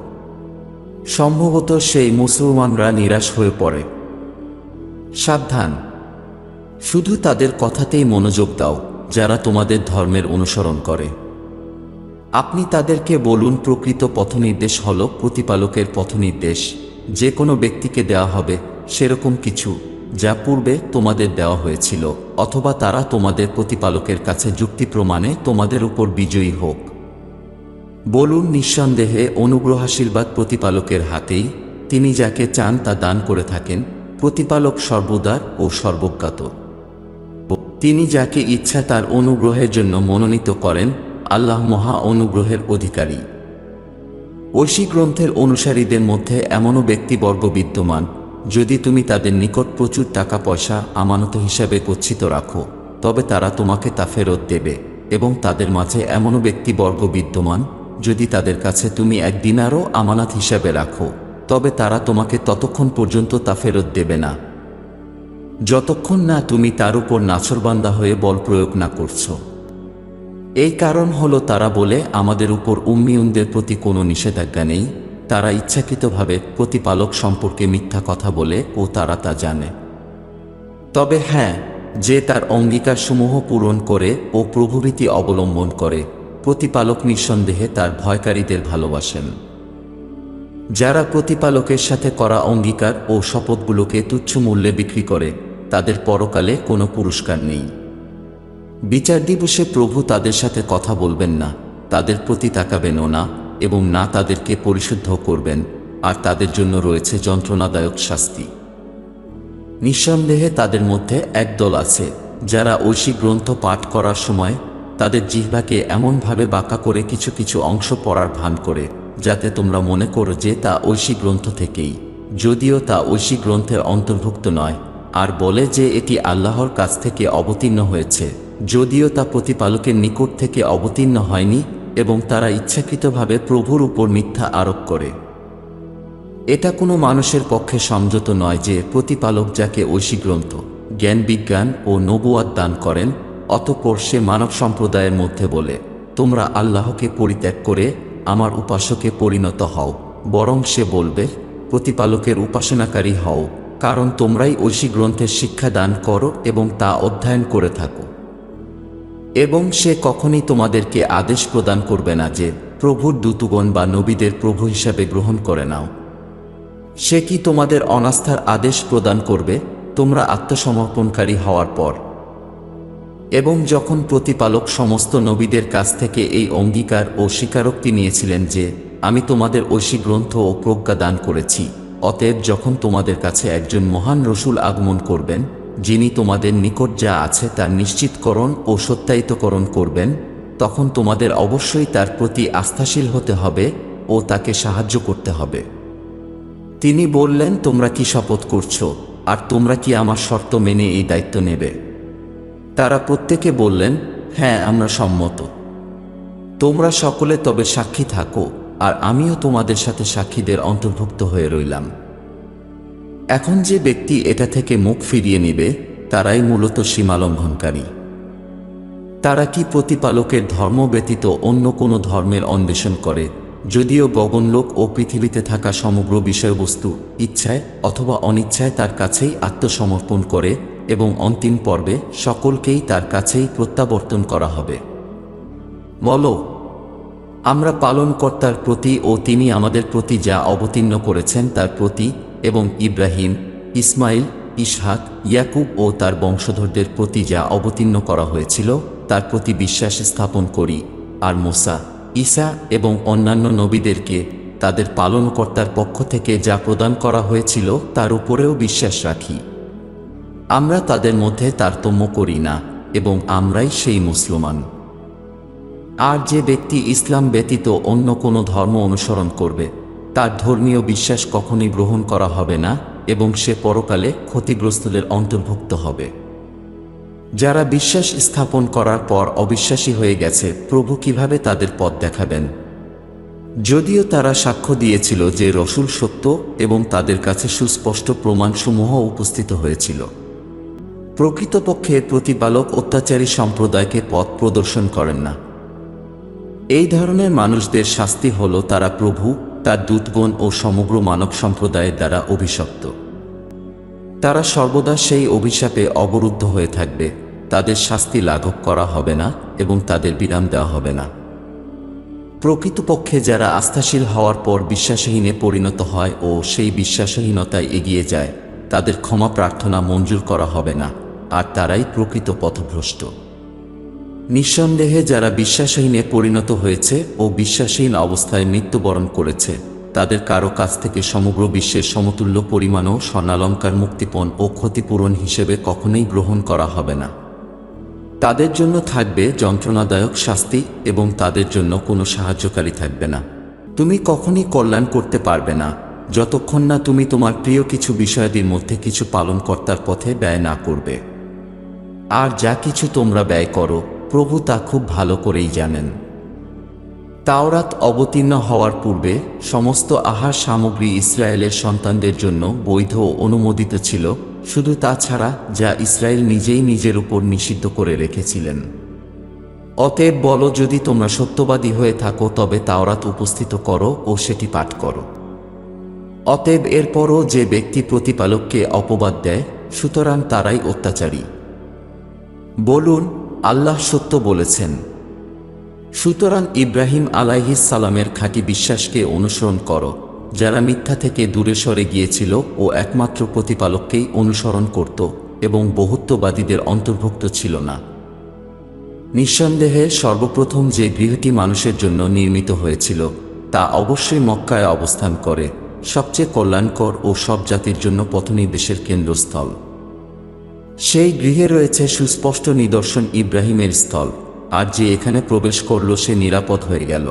সম্ভবত সেই মুসলমানরা নিরাশ হয়ে পড়ে। সাবধান, শুধু তাদের কথাতেই মনোযোগ দাও যারা তোমাদের ধর্মের অনুসরণ করে। আপনি তাদেরকে বলুন, প্রকৃত পথনির্দেশ হল প্রতিপালকের পথনির্দেশ, যে কোনো ব্যক্তিকে দেওয়া হবে সেরকম কিছু যা পূর্বে তোমাদের দেওয়া হয়েছিল, অথবা তারা তোমাদের প্রতিপালকের কাছে যুক্তি প্রমাণে তোমাদের উপর বিজয়ী হোক। বলুন, নিঃসন্দেহে অনুগ্রহাশীর্বাদ প্রতিপালকের হাতেই, তিনি যাকে চান তা দান করে থাকেন। প্রতিপালক সর্বদার ও সর্বজ্ঞাত। তিনি যাকে ইচ্ছা তার অনুগ্রহের জন্য মনোনীত করেন। আল্লাহ মহা অনুগ্রহের অধিকারী। ঐশী গ্রন্থের অনুসারীদের মধ্যে এমনও ব্যক্তিবর্গ বিদ্যমান, যদি তুমি তাদের নিকট প্রচুর টাকা পয়সা আমানত হিসাবে গচ্ছিত রাখো, তবে তারা তোমাকে তা ফেরত দেবে। এবং তাদের মাঝে এমনও ব্যক্তিবর্গ বিদ্যমান, যদি তাদের কাছে তুমি 1 দিনারও আমানত হিসাবে রাখো, তবে তারা তোমাকে ততক্ষণ পর্যন্ত তা ফেরত দেবে না, যতক্ষণ না তুমি তার উপর নাছরবান্দা হয়ে বল প্রয়োগ না করছো। এই কারণ হলো, তারা বলে আমাদের উপর উম্মিয়ুনদের প্রতি কোনো নিষেধাজ্ঞা নেই। তারা ইচ্ছাকৃতভাবে প্রতিপালক সম্পর্কে মিথ্যা কথা বলে ও তারা তা জানে। তবে হ্যাঁ, যে তার অঙ্গীকারসমূহ পূরণ করে ও প্রভুভীতি অবলম্বন করে, প্রতিপালক নিঃসন্দেহে তার ভয়কারীদের ভালোবাসেন। যারা প্রতিপালকের সাথে করা অঙ্গীকার ও শপথগুলোকে তুচ্ছ মূল্যে বিক্রি করে, তাদের পরকালে কোনো পুরস্কার নেই। বিচার দিবসে প্রভু তাদের সাথে কথা বলবেন না, তাদের প্রতি তাকাবেনও না, এবং না তাদেরকে পরিশুদ্ধ করবেন, আর তাদের জন্য রয়েছে যন্ত্রণাদায়ক শাস্তি। নিঃসন্দেহে তাদের মধ্যে একদল আছে, যারা ঐশী গ্রন্থ পাঠ করার সময় তাদের জিহ্বাকে এমনভাবে বাঁকা করে কিছু কিছু অংশ পড়ার ভান করে, যাতে তোমরা মনে করো যে তা ঐশী গ্রন্থ থেকেই, যদিও তা ঐশী গ্রন্থের অন্তর্ভুক্ত নয়, আর বলে যে এটি আল্লাহর কাছ থেকে অবতীর্ণ হয়েছে, যদিও তা প্রতিপালকের নিকট থেকে অবতীর্ণ হয়নি, এবং তারা ইচ্ছাকৃতভাবে প্রভুর উপর মিথ্যা আরোপ করে। এটা কোনো মানুষের পক্ষে সমঝোত নয় যে প্রতিপালক যাকে ঐশী গ্রন্থ, জ্ঞান বিজ্ঞান ও নবুয়াত দান করেন, অতঃপর সে মানব সম্প্রদায়ের মধ্যে বলে, তোমরা আল্লাহকে পরিত্যাগ করে আমার উপাসকে পরিণত হও। বরং সে বলবে, প্রতিপালকের উপাসনাকারী হও, কারণ তোমরাই ঐশী গ্রন্থের শিক্ষা দান করো এবং তা অধ্যয়ন করে থাকো। এবং সে কখনই তোমাদেরকে আদেশ প্রদান করবে না যে প্রভুর দূতগণ বা নবীদের প্রভু হিসাবে গ্রহণ করে নাও। সে কি তোমাদের অনাস্থার আদেশ প্রদান করবে তোমরা আত্মসমর্পণকারী হওয়ার পর? এবং যখন প্রতিপালক সমস্ত নবীদের কাছ থেকে এই অঙ্গীকার ও স্বীকারোক্তি নিয়েছিলেন যে আমি তোমাদের ঐশী গ্রন্থ ও প্রজ্ঞা দান করেছি, অতএব যখন তোমাদের কাছে একজন মহান রসূল আগমন করবেন, যিনি তোমাদের নিকট যা আছে তার নিশ্চিতকরণ ও সত্যায়িতকরণ করবেন, তখন তোমাদের অবশ্যই তার প্রতি আস্থাশীল হতে হবে ও তাকে সাহায্য করতে হবে। তিনি বললেন, তোমরা কি শপথ করছো, আর তোমরা কি আমার শর্ত মেনে এই দায়িত্ব নেবে? তারা প্রত্যেকে বললেন, হ্যাঁ, আমরা সম্মত। তোমরা সকলে তবে সাক্ষী থাকো, আর আমিও তোমাদের সাথে সাক্ষীদের অন্তর্ভুক্ত হয়ে রইলাম। এখন যে ব্যক্তি এটা থেকে মুখ ফিরিয়ে নিবে, তারাই মূলত সীমালঙ্ঘনকারী। তারা কি প্রতিপালকের ধর্ম ব্যতীত অন্য কোনো ধর্মের অন্বেষণ করে, যদিও গগনলোক ও পৃথিবীতে থাকা সমগ্র বিষয়বস্তু ইচ্ছায় অথবা অনিচ্ছায় তার কাছেই আত্মসমর্পণ করে, এবং অন্তিম পর্বে সকলকেই তার কাছেই প্রত্যাবর্তন করা হবে। বলো, আমরা পালনকর্তার প্রতি ও তিনি আমাদের প্রতি যা অবতীর্ণ করেছেন তার প্রতি, এবং ইব্রাহিম, ইসমাইল, ইসহাক, ইয়াকুব ও তার বংশধরদের প্রতি যা অবতীর্ণ করা হয়েছিল তার প্রতি বিশ্বাস স্থাপন করি, আর মুসা, ঈসা এবং অন্যান্য নবীদেরকে তাদের পালনকর্তার পক্ষ থেকে যা প্রদান করা হয়েছিল তার উপরেও বিশ্বাস রাখি। আমরা তাদের মধ্যে তারতম্য করি না, এবং আমরাই সেই মুসলমান। আর যে ব্যক্তি ইসলাম ব্যতীত অন্য কোনো ধর্ম অনুসরণ করবে, তার ধর্মীয় বিশ্বাস কখনই গ্রহণ করা হবে না, এবং সে পরকালে ক্ষতিগ্রস্তদের অন্তর্ভুক্ত হবে। যারা বিশ্বাস স্থাপন করার পর অবিশ্বাসী হয়ে গেছে, প্রভু কিভাবে তাদের পথ দেখাবেন? যদিও তারা সাক্ষ্য দিয়েছিল যে রসূল সত্য এবং তাদের কাছে সুস্পষ্ট প্রমাণসমূহ উপস্থিত হয়েছিল। প্রকৃতপক্ষে প্রতিপালক অত্যাচারী সম্প্রদায়কে পথ প্রদর্শন করেন না। এই ধরনের মানুষদের শাস্তি হল, তারা প্রভু, তার দূতগণ ও সমগ্র মানব সম্প্রদায়ের দ্বারা অভিশপ্ত। তারা সর্বদা সেই অভিশাপে অবরুদ্ধ হয়ে থাকবে, তাদের শাস্তি লাঘব করা হবে না এবং তাদের বিরাম দেওয়া হবে না। প্রকৃতপক্ষে যারা আস্থাশীল হওয়ার পর বিশ্বাসহীনে পরিণত হয় ও সেই বিশ্বাসহীনতায় এগিয়ে যায়, তাদের ক্ষমা প্রার্থনা মঞ্জুর করা হবে না, আর তারাই প্রকৃত পথভ্রষ্ট। নিঃসন্দেহে যারা বিশ্বাসহীনে পরিণত হয়েছে ও বিশ্বাসহীন অবস্থায় মৃত্যুবরণ করেছে, তাদের কারো কাছ থেকে সমগ্র বিশ্বের সমতুল্য পরিমাণও স্বর্ণালঙ্কার মুক্তিপণ ও ক্ষতিপূরণ হিসেবে কখনোই গ্রহণ করা হবে না। তাদের জন্য থাকবে যন্ত্রণাদায়ক শাস্তি এবং তাদের জন্য কোনো সাহায্যকারী থাকবে না। তুমি কখনই কল্যাণ করতে পারবে না যতক্ষণ না তুমি তোমার প্রিয় কিছু বিষয়াদির মধ্যে কিছু পালনকর্তার পথে ব্যয় না করবে। আর যা কিছু তোমরা ব্যয় করো, প্রভু তা খুব ভালো করেই জানেন। তাওরাত অবতীর্ণ হওয়ার পূর্বে সমস্ত আহার সামগ্রী ইসরায়েলের সন্তানদের জন্য বৈধ ও অনুমোদিত ছিল, শুধু তা ছাড়া যা ইসরায়েল নিজেই নিজের উপর নিষিদ্ধ করে রেখেছিলেন। অতএব বলো, যদি তোমরা সত্যবাদী হয়ে থাকো তবে তাওরাত উপস্থিত করো ও সেটি পাঠ করো। অতএব এরপরও যে ব্যক্তি প্রতিপালককে অপবাদ দেয়, সুতরাং তারাই অত্যাচারী। বলুন, আল্লাহ সত্য বলেছেন। সুতরাং ইব্রাহিম আলাইহিস সালামের খাঁটি বিশ্বাসকে অনুসরণ করো, যারা মিথ্যা থেকে দূরে সরে গিয়েছিল ও একমাত্র প্রতিপালককেই অনুসরণ করত এবং বহুত্ববাদীদের অন্তর্ভুক্ত ছিল না। নিঃসন্দেহে সর্বপ্রথম যে গৃহটি মানুষের জন্য নির্মিত হয়েছিল তা অবশ্যই মক্কায় অবস্থান করে, সবচেয়ে কল্যাণকর ও সব জাতির জন্য পথনির্দেশের কেন্দ্রস্থল। সেই গৃহে রয়েছে সুস্পষ্ট নিদর্শন ইব্রাহিমের স্থল, আর যে এখানে প্রবেশ করল সে নিরাপদ হয়ে গেল।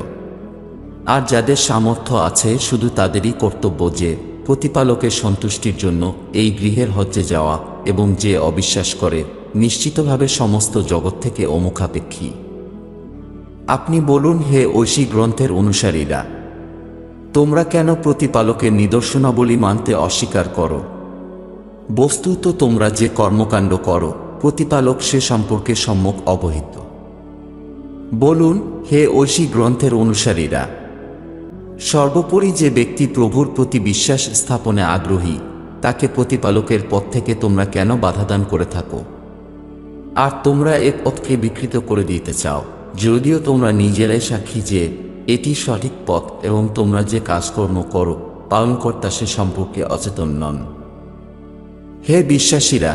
আর যাদের সামর্থ্য আছে শুধু তাদেরই কর্তব্য যে প্রতিপালকের সন্তুষ্টির জন্য এই গৃহের হজ্জে যাওয়া, এবং যে অবিশ্বাস করে নিশ্চিতভাবে সমস্ত জগৎ থেকে অমুখাপেক্ষী। আপনি বলুন, হে ঐশী গ্রন্থের অনুসারীরা, তোমরা কেন প্রতিপালকের নিদর্শনাবলী মানতে অস্বীকার করো? বস্তুত তোমরা যে কর্মকাণ্ড করো, প্রতিপালক সে সম্পর্কে সম্যক অবহিত। বলুন, হে ঐশী গ্রন্থের অনুসারীরা, সর্বোপরি যে ব্যক্তি প্রভুর প্রতি বিশ্বাস স্থাপনে আগ্রহী, তাকে প্রতিপালকের পথ থেকে তোমরা কেন বাধাদান করে থাকো? আর তোমরা এ পথকে বিকৃত করে দিতে চাও, যদিও তোমরা নিজেরাই সাক্ষী যে এটি সঠিক পথ, এবং তোমরা যে কাজকর্ম করো পালনকর্তা সে সম্পর্কে অচেতন নন। হে বিশ্বাসীরা,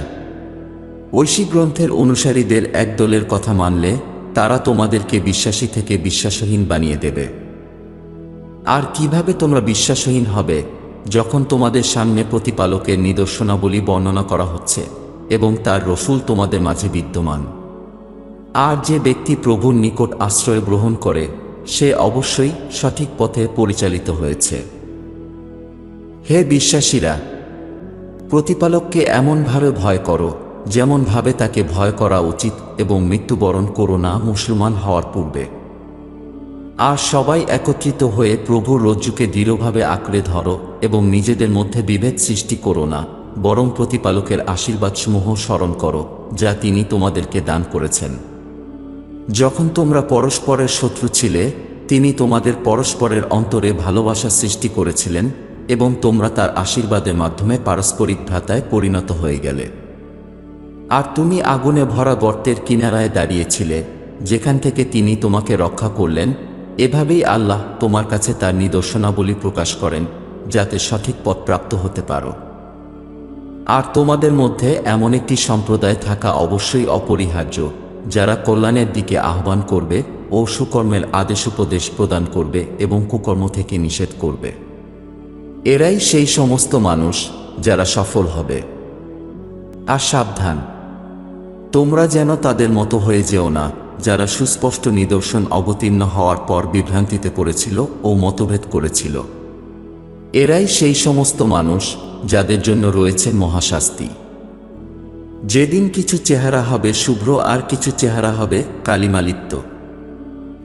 ঐশী গ্রন্থের অনুসারীদের এক দলের কথা মানলে তারা তোমাদেরকে বিশ্বাসী থেকে বিশ্বাসহীন বানিয়ে দেবে। আর কিভাবে তোমরা বিশ্বাসহীন হবে যখন তোমাদের সামনে প্রতিপালকের নিদর্শনাবলী বর্ণনা করা হচ্ছে এবং তার রসূল তোমাদের মাঝে বিদ্যমান? আর যে ব্যক্তি প্রভুর নিকট আশ্রয় গ্রহণ করে সে অবশ্যই সঠিক পথে পরিচালিত হয়েছে। হে বিশ্বাসীরা, প্রতিপালককে এমনভাবে ভয় করো যেমনভাবে তাকে ভয় করা উচিত, এবং মৃত্যুবরণ করো না মুসলমান হওয়ার পূর্বে। আর সবাই একত্রিত হয়ে প্রভুর রজ্জুকে দৃঢ়ভাবে আঁকড়ে ধরো এবং নিজেদের মধ্যে বিভেদ সৃষ্টি করো না, বরং প্রতিপালকের আশীর্বাদসমূহ স্মরণ করো যা তিনি তোমাদেরকে দান করেছেন। যখন তোমরা পরস্পরের শত্রু ছিলে, তিনি তোমাদের পরস্পরের অন্তরে ভালোবাসা সৃষ্টি করেছিলেন এবং তোমরা তার আশীর্বাদের মাধ্যমে পারস্পরিক ভ্রাতায় পরিণত হয়ে গেলে। আর তুমি আগুনে ভরা গর্তের কিনারায় দাঁড়িয়েছিলে, যেখান থেকে তিনি তোমাকে রক্ষা করলেন। এভাবেই আল্লাহ তোমার কাছে তার নিদর্শনাবলী প্রকাশ করেন যাতে সঠিক পথ প্রাপ্ত হতে পারো। আর তোমাদের মধ্যে এমন একটি সম্প্রদায় থাকা অবশ্যই অপরিহার্য, যারা কল্যাণের দিকে আহ্বান করবে ও সুকর্মের আদেশ উপদেশ প্রদান করবে এবং কুকর্ম থেকে নিষেধ করবে। এরাই সেই সমস্ত মানুষ যারা সফল হবে। আর সাবধান, তোমরা যেন তাদের মতো হয়ে যেও না যারা সুস্পষ্ট নিদর্শন অবতীর্ণ হওয়ার পর বিভ্রান্তিতে পড়েছিল ও মতভেদ করেছিল। এরাই সেই সমস্ত মানুষ যাদের জন্য রয়েছে মহাশাস্তি। যেদিন কিছু চেহারা হবে শুভ্র আর কিছু চেহারা হবে কালিমালিপ্ত।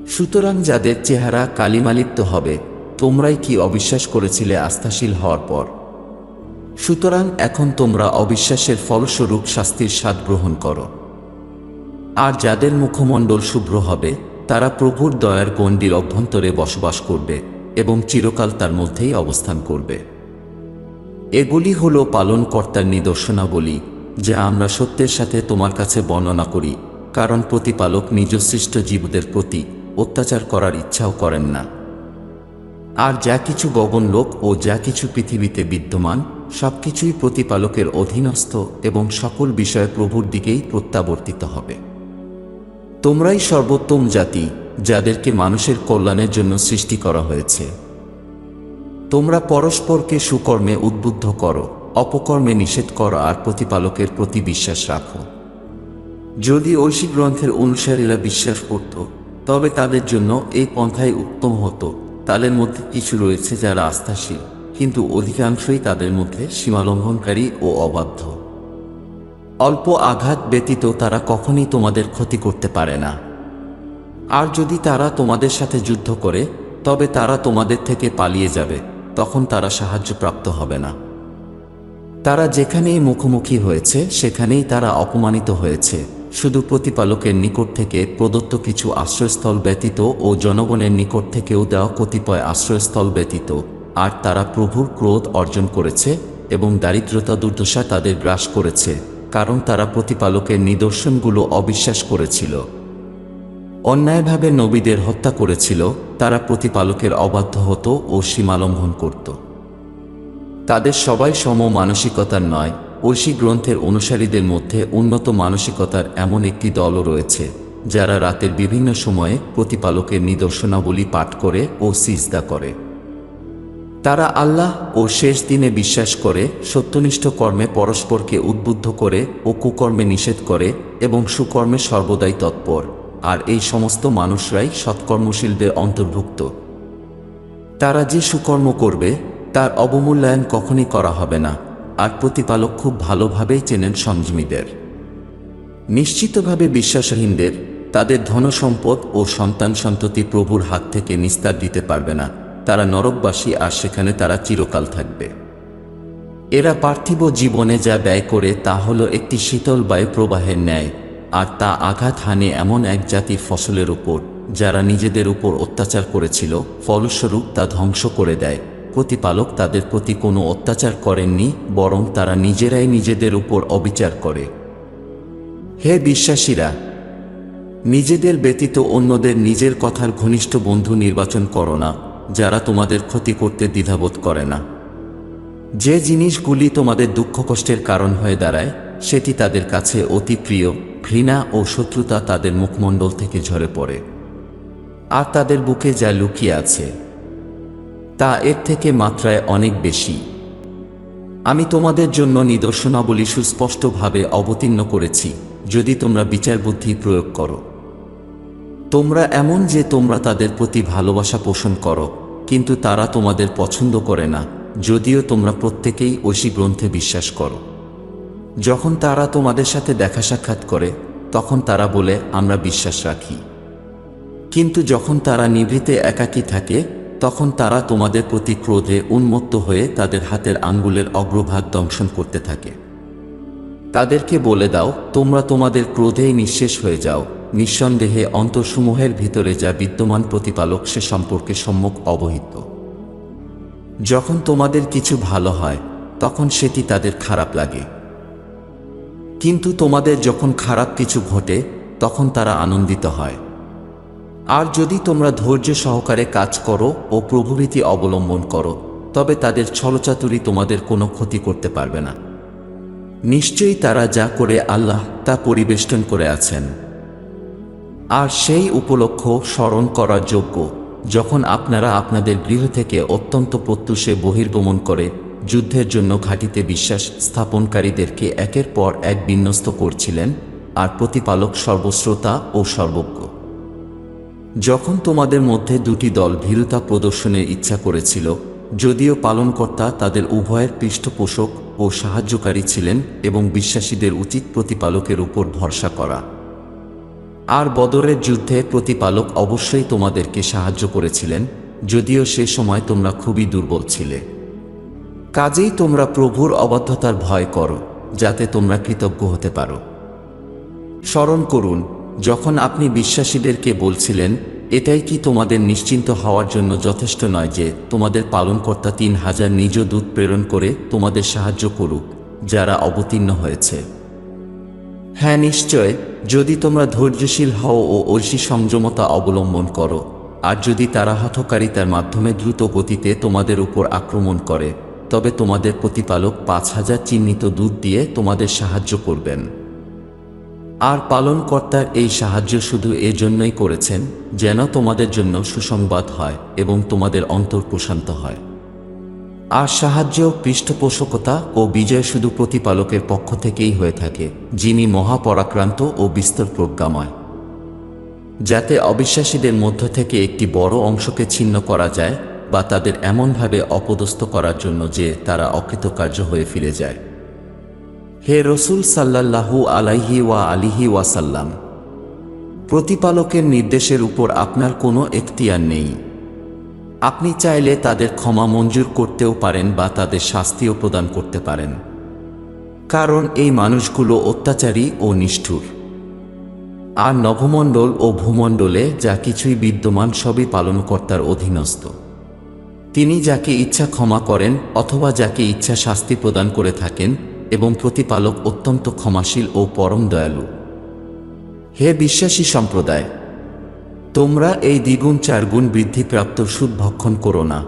সুতরাং যাদের চেহারা কালিমালিপ্ত হবে, তোমরাই কি অবিশ্বাস করেছিলে আস্থাশীল হওয়ার পর? সুতরাং এখন তোমরা অবিশ্বাসের ফলস্বরূপ শাস্তির স্বাদ গ্রহণ করো। আর যাদের মুখমণ্ডল শুভ্র হবে, তারা প্রভুর দয়ার গণ্ডির অভ্যন্তরে বসবাস করবে এবং চিরকাল তার মধ্যেই অবস্থান করবে। এগুলি হল পালনকর্তার নিদর্শনাবলী যা আমরা সত্যের সাথে তোমার কাছে বর্ণনা করি, কারণ প্রতিপালক নিজ সৃষ্ট জীবদের প্রতি অত্যাচার করার ইচ্ছাও করেন না। আর যা কিছু গগনলোক ও যা কিছু পৃথিবীতে বিদ্যমান সবকিছুই প্রতিপালকের অধীনস্থ এবং সকল বিষয় প্রভুর দিকেই প্রত্যাবর্তিত হবে। তোমরাই সর্বোত্তম জাতি, যাদেরকে মানুষের কল্যাণের জন্য সৃষ্টি করা হয়েছে। তোমরা পরস্পরকে সুকর্মে উদ্বুদ্ধ করো, অপকর্মে নিষেধ করো আর প্রতিপালকের প্রতি বিশ্বাস রাখো। যদি ঐশী গ্রন্থের অনুসারীরা বিশ্বাস করত, তবে তাদের জন্য এই পন্থাই উত্তম হতো। তাদের মধ্যে কিছু রয়েছে যারা আস্থাশীল, কিন্তু অধিকাংশই তাদের মধ্যে সীমালঙ্ঘনকারী ও অবাধ্য। অল্প আঘাত ব্যতীত তারা কখনই তোমাদের ক্ষতি করতে পারে না। আর যদি তারা তোমাদের সাথে যুদ্ধ করে, তবে তারা তোমাদের থেকে পালিয়ে যাবে, তখন তারা সাহায্যপ্রাপ্ত হবে না। তারা যেখানেই মুখোমুখি হয়েছে সেখানেই তারা অপমানিত হয়েছে, শুধু প্রতিপালকের নিকট থেকে প্রদত্ত কিছু আশ্রয়স্থল ব্যতীত ও জনগণের নিকট থেকেও দেওয়া কতিপয় আশ্রয়স্থল ব্যতীত। আর তারা প্রভুর ক্রোধ অর্জন করেছে এবং দারিদ্রতা দুর্দশা তাদের গ্রাস করেছে, কারণ তারা প্রতিপালকের নিদর্শনগুলো অবিশ্বাস করেছিল, অন্যায়ভাবে নবীদের হত্যা করেছিল। তারা প্রতিপালকের অবাধ্য হতো ও সীমালঙ্ঘন করত। তাদের সবাই সম মানসিকতার নয়। ঐশী গ্রন্থের অনুসারীদের মধ্যে উন্নত মানসিকতার এমন একটি দলও রয়েছে, যারা রাতের বিভিন্ন সময়ে প্রতিপালকের নিদর্শনাবলী পাঠ করে ও সিজদা করে। তারা আল্লাহ ও শেষ দিনে বিশ্বাস করে, সত্যনিষ্ঠ কর্মে পরস্পরকে উদ্বুদ্ধ করে ও কুকর্মে নিষেধ করে এবং সুকর্মে সর্বদাই তৎপর। আর এই সমস্ত মানুষরাই সৎকর্মশীলদের অন্তর্ভুক্ত। তারা যে সুকর্ম করবে তার অবমূল্যায়ন কখনই করা হবে না, আর প্রতিপালক খুব ভালোভাবেই চেনেন সংযমীদের। নিশ্চিতভাবে বিশ্বাসহীনদের, তাদের ধনসম্পদ ও সন্তান সন্ততি প্রভুর হাত থেকে নিস্তার দিতে পারবে না। তারা নরকবাসী, আর সেখানে তারা চিরকাল থাকবে। এরা পার্থিব জীবনে যা ব্যয় করে তা হল একটি শীতল বায়ু প্রবাহের ন্যায়, আর তা আঘাত হানে এমন এক জাতির ফসলের উপর যারা নিজেদের উপর অত্যাচার করেছিল, ফলস্বরূপ তা ধ্বংস করে দেয়। প্রতিপালক তাদের প্রতি কোনো অত্যাচার করেননি, বরং তারা নিজেরাই নিজেদের উপর অবিচার করে। হে বিশ্বাসীরা, নিজেদের ব্যতীত অন্যদের নিজের কথার ঘনিষ্ঠ বন্ধু নির্বাচন করো না, যারা তোমাদের ক্ষতি করতে দ্বিধাবোধ করে না। যে জিনিসগুলি তোমাদের দুঃখ কষ্টের কারণ হয়ে দাঁড়ায়, সেটি তাদের কাছে অতি প্রিয়। ঘৃণা ও শত্রুতা তাদের মুখমণ্ডল থেকে ঝরে পড়ে, আর তাদের বুকে যা লুকিয়ে আছে তা এর থেকে মাত্রায় অনেক বেশি। আমি তোমাদের জন্য নিদর্শনাবলী সুস্পষ্টভাবে অবতীর্ণ করেছি, যদি তোমরা বিচার বুদ্ধি প্রয়োগ করো। তোমরা এমন যে তোমরা তাদের প্রতি ভালোবাসা পোষণ করো, কিন্তু তারা তোমাদের পছন্দ করে না, যদিও তোমরা প্রত্যেকেই ঐশী গ্রন্থে বিশ্বাস করো। যখন তারা তোমাদের সাথে দেখা সাক্ষাৎ করে, তখন তারা বলে, আমরা বিশ্বাস রাখি। কিন্তু যখন তারা নিভৃতে একাকী থাকে, তখন তারা তোমাদের প্রতি ক্রোধে উন্মত্ত হয়ে তাদের হাতের আঙ্গুলের অগ্রভাগ দংশন করতে থাকে। তাদেরকে বলে দাও, তোমরা তোমাদের ক্রোধেই নিঃশেষ হয়ে যাও। নিঃসন্দেহে অন্তরসমূহের ভিতরে যা বিদ্যমান প্রতিপালক সে সম্পর্কে সম্যক অবহিত। যখন তোমাদের কিছু ভালো হয়, তখন সেটি তাদের খারাপ লাগে, কিন্তু তোমাদের যখন খারাপ কিছু ঘটে, তখন তারা আনন্দিত হয়। আর যদি তোমরা ধৈর্য সহকারে কাজ করো ও প্রভুভীতি অবলম্বন করো, তবে তাদের ছলচাতুরি তোমাদের কোনো ক্ষতি করতে পারবে না। নিশ্চয়ই তারা যা করে আল্লাহ তা পরিবেষ্টন করে আছেন। আর সেই উপলক্ষ স্মরণ করার যোগ্য, যখন আপনারা আপনাদের গৃহ থেকে অত্যন্ত প্রত্যুষে বহির্গমন করে যুদ্ধের জন্য ঘাঁটিতে বিশ্বাস স্থাপনকারীদেরকে একের পর এক বিন্যস্ত করছিলেন, আর প্রতিপালক সর্বশ্রোতা ও সর্বজ্ঞ। যখন তোমাদের মধ্যে দুটি দল ভীরুতা প্রদর্শনের ইচ্ছা করেছিল, যদিও পালনকর্তা তাদের উভয়ের পৃষ্ঠপোষক ও সাহায্যকারী ছিলেন, এবং বিশ্বাসীদের উচিত প্রতিপালকের উপর ভরসা করা। আর বদরের যুদ্ধে প্রতিপালক অবশ্যই তোমাদেরকে সাহায্য করেছিলেন, যদিও সে সময় তোমরা খুবই দুর্বল ছিলে। কাজেই তোমরা প্রভুর অবাধ্যতার ভয় করো, যাতে তোমরা কৃতজ্ঞ হতে পারো। স্মরণ করুন, যখন আপনি বিশ্বাসীদেরকে বলছিলেন, এটাই কি তোমাদের নিশ্চিন্ত হওয়ার জন্য যথেষ্ট নয় যে তোমাদের পালনকর্তা 3000 নিজ দূত প্রেরণ করে তোমাদের সাহায্য করুক, যারা অবতীর্ণ হয়েছে? হ্যাঁ, নিশ্চয়, যদি তোমরা ধৈর্যশীল হও ও ঐশী সংযমতা অবলম্বন করো। আর যদি তারা হঠকারিতার মাধ্যমে দ্রুত গতিতে তোমাদের উপর আক্রমণ করে, তবে তোমাদের প্রতিপালক 5000 চিহ্নিত দূত দিয়ে তোমাদের সাহায্য করবেন। আর পালনকর্তার এই সাহায্য শুধু এজন্যই করেছেন যেন তোমাদের জন্য সুসংবাদ হয় এবং তোমাদের অন্তর প্রশান্ত হয়। আর সাহায্য, পৃষ্ঠপোষকতা ও বিজয় শুধু প্রতিপালকের পক্ষ থেকেই হয়ে থাকে, যিনি মহাপরাক্রান্ত ও বিস্তর প্রজ্ঞাময়। যাতে অবিশ্বাসীদের মধ্য থেকে একটি বড় অংশকে ছিন্ন করা যায় বা তাদের এমনভাবে অপদস্থ করার জন্য যে তারা অকৃতকার্য হয়ে ফিরে যায়। হে রসূল সাল্লাল্লাহু আলাইহি ওয়াসাল্লাম, প্রতিপালকের নির্দেশের উপর আপনার কোনো এখতিয়ার নেই। আপনি চাইলে তাদের ক্ষমা মঞ্জুর করতেও পারেন বা তাদের শাস্তিও প্রদান করতে পারেন, কারণ এই মানুষগুলো অত্যাচারী ও নিষ্ঠুর। আর নভমণ্ডল ও ভূমণ্ডলে যা কিছুই বিদ্যমান সবই পালনকর্তার অধীনস্থ। তিনি যাকে ইচ্ছা ক্ষমা করেন অথবা যাকে ইচ্ছা শাস্তি প্রদান করে থাকেন, এবং প্রতিপালক অত্যন্ত ক্ষমাশীল ও পরম দয়ালু। হে বিশ্বাসী সম্প্রদায়, তোমরা এই দ্বিগুণ চারগুণ বৃদ্ধিপ্রাপ্ত সুদ ভক্ষণ করো না।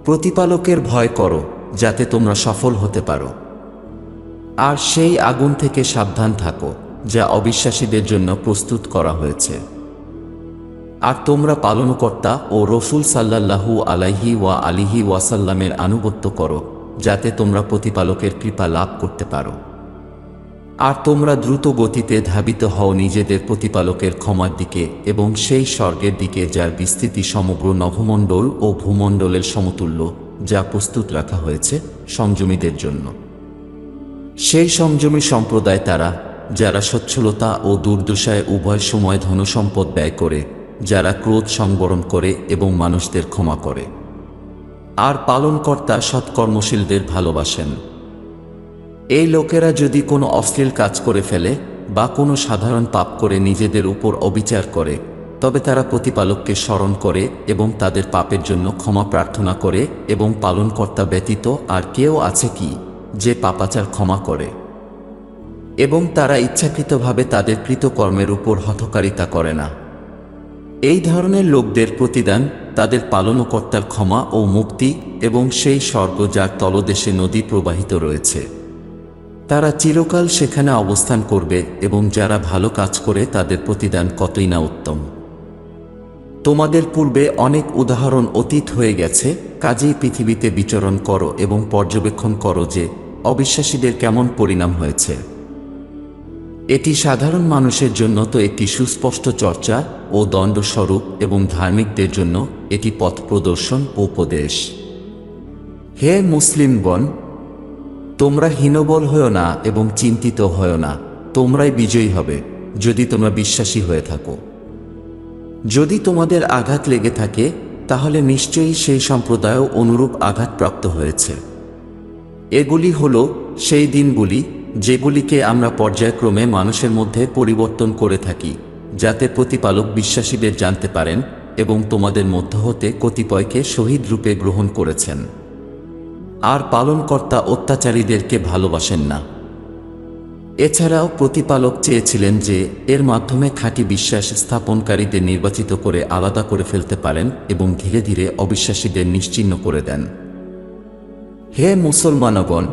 প্রতিপালকের ভয় করো যাতে তোমরা সফল হতে পারো। আর সেই আগুন থেকে সাবধান থাকো যা অবিশ্বাসীদের জন্য প্রস্তুত করা হয়েছে। আর তোমরা পালনকর্তা ও রসূল সাল্লাল্লাহু আলাইহি ওয়াসাল্লামের আনুগত্য করো যাতে তোমরা প্রতিপালকের কৃপা লাভ করতে পারো। আর তোমরা দ্রুত গতিতে ধাবিত হও নিজেদের প্রতিপালকের ক্ষমার দিকে এবং সেই স্বর্গের দিকে যার বিস্তৃতি সমগ্র নভমণ্ডল ও ভূমণ্ডলের সমতুল্য, যা প্রস্তুত রাখা হয়েছে সংযমীদের জন্য। সেই সংযমী সম্প্রদায় তারা যারা সচ্ছলতা ও দুর্দশায় উভয় সময় ধনসম্পদ ব্যয় করে, যারা ক্রোধ সংবরণ করে এবং মানুষদের ক্ষমা করে। আর পালনকর্তা সৎকর্মশীলদের ভালোবাসেন। এই লোকেরা যদি কোনো অশ্লীল কাজ করে ফেলে বা কোনো সাধারণ পাপ করে নিজেদের উপর অবিচার করে, তবে তারা প্রতিপালককে স্মরণ করে এবং তাদের পাপের জন্য ক্ষমা প্রার্থনা করে, এবং পালনকর্তা ব্যতীত আর কেউ আছে কি যে পাপাচার ক্ষমা করে? এবং তারা ইচ্ছাকৃতভাবে তাদের কৃতকর্মের উপর হঠকারিতা করে না। এই ধরনের লোকদের প্রতিদান তাদের পালনকর্তার ক্ষমা ও মুক্তি এবং সেই স্বর্গ যার তলদেশে নদী প্রবাহিত রয়েছে। তারা চিরকাল সেখানে অবস্থান করবে, এবং যারা ভালো কাজ করে তাদের প্রতিদান কতই না উত্তম। তোমাদের পূর্বে অনেক উদাহরণ অতীত হয়ে গেছে, কাজেই পৃথিবীতে বিচরণ করো এবং পর্যবেক্ষণ করো যে অবিশ্বাসীদের কেমন পরিণাম হয়েছে। এটি সাধারণ মানুষের জন্য তো একটি সুস্পষ্ট চর্চা ও দণ্ডস্বরূপ, এবং ধার্মিকদের জন্য এটি পথ প্রদর্শন ও উপদেশ। হে মুসলিমগণ, তোমরা হীনবল হও না এবং চিন্তিত হও না, তোমরাই বিজয়ী হবে যদি তোমরা বিশ্বাসী হয়ে থাকো। যদি তোমাদের আঘাত লেগে থাকে তাহলে নিশ্চয়ই সেই সম্প্রদায়ও অনুরূপ আঘাতপ্রাপ্ত হয়েছে। এগুলি হল সেই দিনগুলি যেগুলিকে আমরা পর্যায়ক্রমে মানুষের মধ্যে পরিবর্তন করে থাকি, যাতে প্রতিপালক বিশ্বাসীদের জানতে পারেন, এবং তোমাদের মধ্য হতে কতিপয়কে শহীদ রূপে গ্রহণ করেছেন। আর পালনকর্তা অত্যাচারীদেরকে ভালোবাসেন না। এছাড়াও প্রতিপালক চেয়েছিলেন যে এর মাধ্যমে খাঁটি বিশ্বাস স্থাপনকারীদের নির্বাচিত করে আলাদা করে ফেলতে পারেন এবং ধীরে ধীরে অবিশ্বাসীদের নিশ্চিহ্ন করে দেন। হে মুসলমানগণ,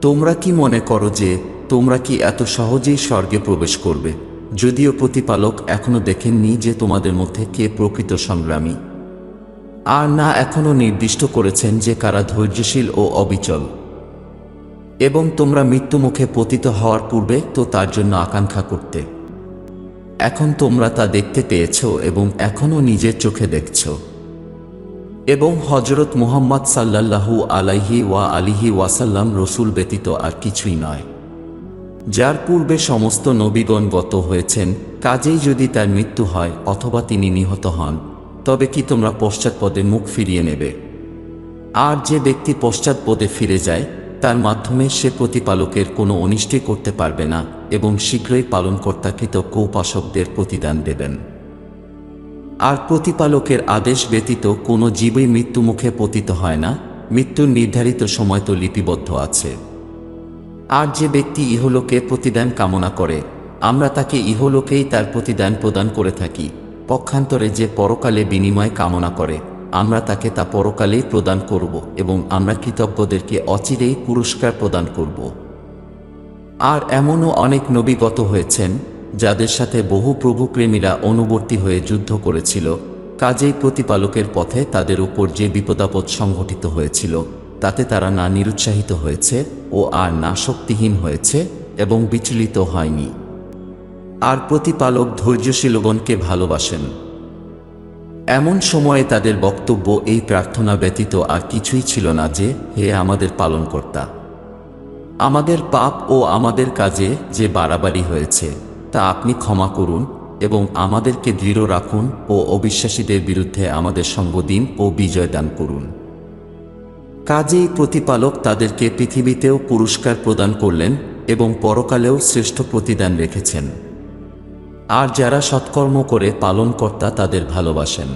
তোমরা কি মনে করো যে তোমরা কি এত সহজেই স্বর্গে প্রবেশ করবে, যদিও প্রতিপালক এখনো দেখেননি যে তোমাদের মধ্যে কে প্রকৃত সংগ্রামী, আর না এখনো নির্দিষ্ট করেছেন যে কারা ধৈর্যশীল ও অবিচল। এবং তোমরা মৃত্যুমুখে পতিত হওয়ার পূর্বে তো তার জন্য আকাঙ্ক্ষা করতে। এখন তোমরা তা দেখতে পেয়েছ এবং এখনও নিজের চোখে দেখছ। এবং হযরত মুহাম্মদ সাল্লাল্লাহু আলাইহি ওয়াসাল্লাম রসূল ব্যতীত আর কিছুই নয়, যার পূর্বে সমস্ত নবীগণ গত হয়েছেন। কাজেই যদি তার মৃত্যু হয় অথবা তিনি নিহত হন, তবে কি তোমরা পশ্চাৎপদে মুখ ফিরিয়ে নেবে? আর যে ব্যক্তি পশ্চাৎপদে ফিরে যায় তার মাধ্যমে সে প্রতিপালকের কোনো অনিষ্টই করতে পারবে না, এবং শীঘ্রই পালনকর্তা কৃতজ্ঞ উপাসকদের প্রতিদান দেবেন। আর প্রতিপালকের আদেশ ব্যতীত কোনো জীবই মৃত্যুমুখে পতিত হয় না, মৃত্যুর নির্ধারিত সময় তো লিপিবদ্ধ আছে। আর যে ব্যক্তি ইহলোকে প্রতিদান কামনা করে, আমরা তাকে ইহলোকেই তার প্রতিদান প্রদান করে থাকি। পক্ষান্তরে যে পরকালে বিনিময় কামনা করে, আমরা তাকে তা পরকালেই প্রদান করব এবং আমরা কৃতজ্ঞদেরকে অচিরেই পুরস্কার প্রদান করব। আর এমনও অনেক নবী গত হয়েছেন যাদের সাথে বহু প্রভুপ্রেমীরা অনুবর্তী হয়ে যুদ্ধ করেছিল, কাজেই প্রতিপালকের পথে তাদের উপর যে বিপদাপদ সংঘটিত হয়েছিল তাতে তারা না নিরুৎসাহিত হয়েছে ও আর না শক্তিহীন হয়েছে এবং বিচলিত হয়নি। আর প্রতিপালক ধৈর্যশীলগণকে ভালোবাসেন। এমন সময়ে তাদের বক্তব্য এই প্রার্থনা ব্যতীত আর কিছুই ছিল না যে, হে আমাদের পালনকর্তা, আমাদের পাপ ও আমাদের কাজে যে বাড়াবাড়ি হয়েছে তা আপনি ক্ষমা করুন এবং আমাদেরকে দৃঢ় রাখুন ও অবিশ্বাসীদের বিরুদ্ধে আমাদের সঙ্গ দিন ও বিজয় দান করুন। কাজেই প্রতিপালক তাদেরকে পৃথিবীতেও পুরস্কার প্রদান করলেন এবং পরকালেও শ্রেষ্ঠ প্রতিদান রেখেছেন। আর যারা সৎকর্ম করে পালনকর্তা তাদের ভালোবাসেন।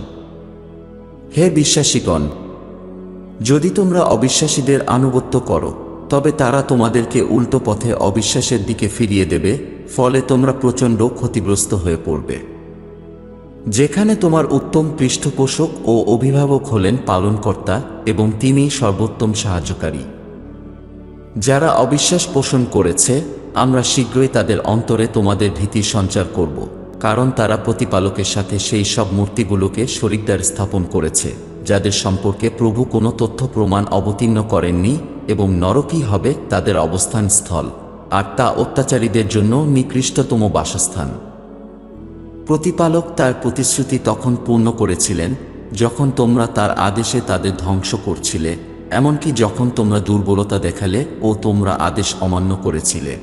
হে বিশ্বাসীগণ, যদি তোমরা অবিশ্বাসীদের আনুগত্য করো তবে তারা তোমাদেরকে উল্টো পথে অবিশ্বাসের দিকে ফিরিয়ে দেবে, ফলে তোমরা প্রচণ্ড ক্ষতিগ্রস্ত হয়ে পড়বে। যেখানে তোমার উত্তম পৃষ্ঠপোষক ও অভিভাবক হলেন পালনকর্তা এবং তিনিই সর্বোত্তম সাহায্যকারী। যারা অবিশ্বাস পোষণ করেছে, আমরা শীঘ্রই তাদের অন্তরে তোমাদের ভীতির সঞ্চার করব, কারণ তারা প্রতিপালকের সাথে সেই সব মূর্তিগুলোকে শরিকদার স্থাপন করেছে যাদের সম্পর্কে প্রভু কোনো তথ্য প্রমাণ অবতীর্ণ করেননি, এবং নরকই হবে তাদের অবস্থান স্থল, আর তা অত্যাচারীদের জন্য নিকৃষ্টতম বাসস্থান। প্রতিপালক তার প্রতিশ্রুতি তখন পূর্ণ করেছিলেন যখন তোমরা তার আদেশে তাদের ধ্বংস করছিলে, এমনকি যখন তোমরা দুর্বলতা দেখালে ও তোমরা আদেশ অমান্য করেছিলে।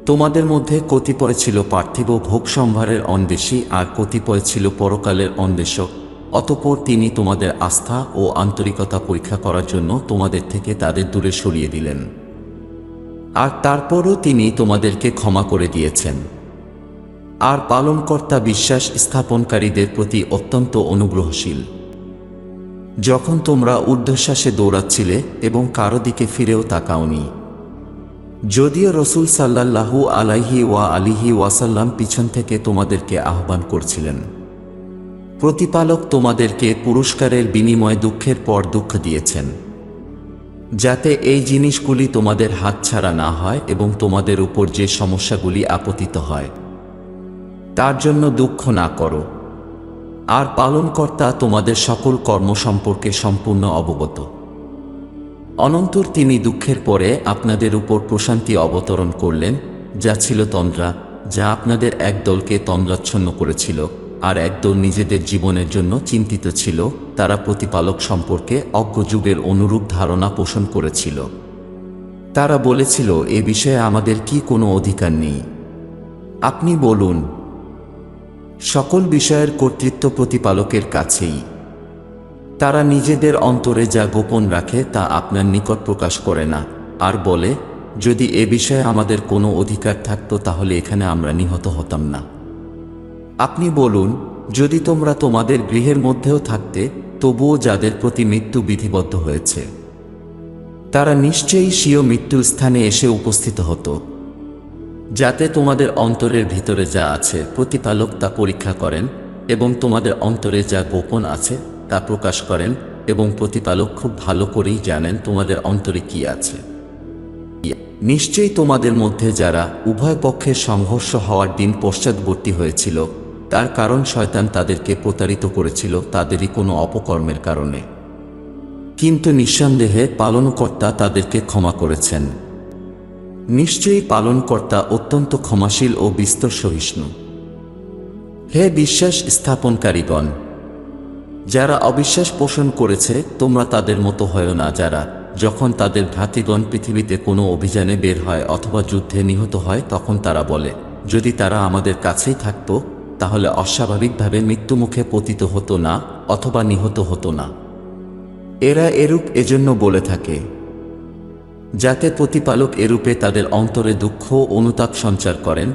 তোমাদের মধ্যে কতিপয় ছিল পার্থিব ভোগ সম্ভারের অন্বেষী আর কতিপয় ছিল পরকালের অন্বেষক। অতঃপর তিনি তোমাদের আস্থা ও আন্তরিকতা পরীক্ষা করার জন্য তোমাদের থেকে তাদের দূরে সরিয়ে দিলেন। আর তারপরও তিনি তোমাদেরকে ক্ষমা করে দিয়েছেন। আর পালনকর্তা বিশ্বাস স্থাপনকারীদের প্রতি অত্যন্ত অনুগ্রহশীল। যখন তোমরা ঊর্ধ্বশ্বাসে দৌড়াচ্ছিলে এবং কারো দিকে ফিরেও তাকাওনি, যদিও রসুল সাল্লাল্লাহু আলাইহি ওয়াসাল্লাম পিছন থেকে তোমাদেরকে আহ্বান করছিলেন। প্রতিপালক তোমাদেরকে পুরস্কারের বিনিময়ে দুঃখের পর দুঃখ দিয়েছেন, যাতে এই জিনিসগুলি তোমাদের হাতছাড়া না হয় এবং তোমাদের উপর যে সমস্যাগুলি আপতিত হয় তার জন্য দুঃখ না করো। আর পালনকর্তা তোমাদের সকল কর্ম সম্পর্কে সম্পূর্ণ অবগত। অনন্তর তিনি দুঃখের পরে আপনাদের উপর প্রশান্তি অবতরণ করলেন, যা ছিল তন্দ্রা, যা আপনাদের এক দলকে তন্দ্রাচ্ছন্ন করেছিল আর একদল নিজেদের জীবনের জন্য চিন্তিত ছিল। তারা প্রতিপালক সম্পর্কে অজ্ঞযুগের অনুরূপ ধারণা পোষণ করেছিল। তারা বলেছিল, এ বিষয়ে আমাদের কি কোনো অধিকার নেই? আপনি বলুন, সকল বিষয়ের কর্তৃত্ব প্রতিপালকের কাছেই। তারা নিজেদের অন্তরে যা গোপন রাখে তা আপনার নিকট প্রকাশ করে না, আর বলে, যদি এ বিষয়ে আমাদের কোনো অধিকার থাকত তাহলে এখানে আমরা নিহত হতাম না। আপনি বলুন, যদি তোমরা তোমাদের গৃহের মধ্যেও থাকতে তবুও যাদের প্রতি মৃত্যু বিধিবদ্ধ হয়েছে তারা নিশ্চয়ই স্বীয় মৃত্যুর স্থানে এসে উপস্থিত হতো, যাতে তোমাদের অন্তরের ভিতরে যা আছে প্রতিপালক তা পরীক্ষা করেন এবং তোমাদের অন্তরে যা গোপন আছে তা প্রকাশ করেন, এবং প্রতিপালক খুব ভালো করেই জানেন তোমাদের অন্তরে কি আছে। নিশ্চয়ই তোমাদের মধ্যে যারা উভয় পক্ষের সংঘর্ষ হওয়ার দিন পশ্চাৎবর্তী হয়েছিল, তার কারণ শয়তান তাদেরকে প্রতারিত করেছিল তাদেরই কোনো অপকর্মের কারণে, কিন্তু নিঃসন্দেহে পালনকর্তা তাদেরকে ক্ষমা করেছেন। নিশ্চয়ই পালনকর্তা অত্যন্ত ক্ষমাশীল ও বিস্তর সহিষ্ণু। হে বিশ্বাস স্থাপনকারীগণ, যারা অবিশ্বাস পোষণ করেছে তোমরা তাদের মতো হয় না, যারা যখন তাদের ভ্রাতৃগণ পৃথিবীতে কোনো অভিযানে বের হয় অথবা যুদ্ধে নিহত হয় তখন তারা বলে, যদি তারা আমাদের কাছেই থাকত তাহলে অস্বাভাবিকভাবে মৃত্যুমুখে পতিত হতো না অথবা নিহত হতো না। এরা এরূপ এজন্য বলে থাকে যাতে প্রতিপালক এরূপে তাদের অন্তরে দুঃখ অনুতাপ সঞ্চার করেন,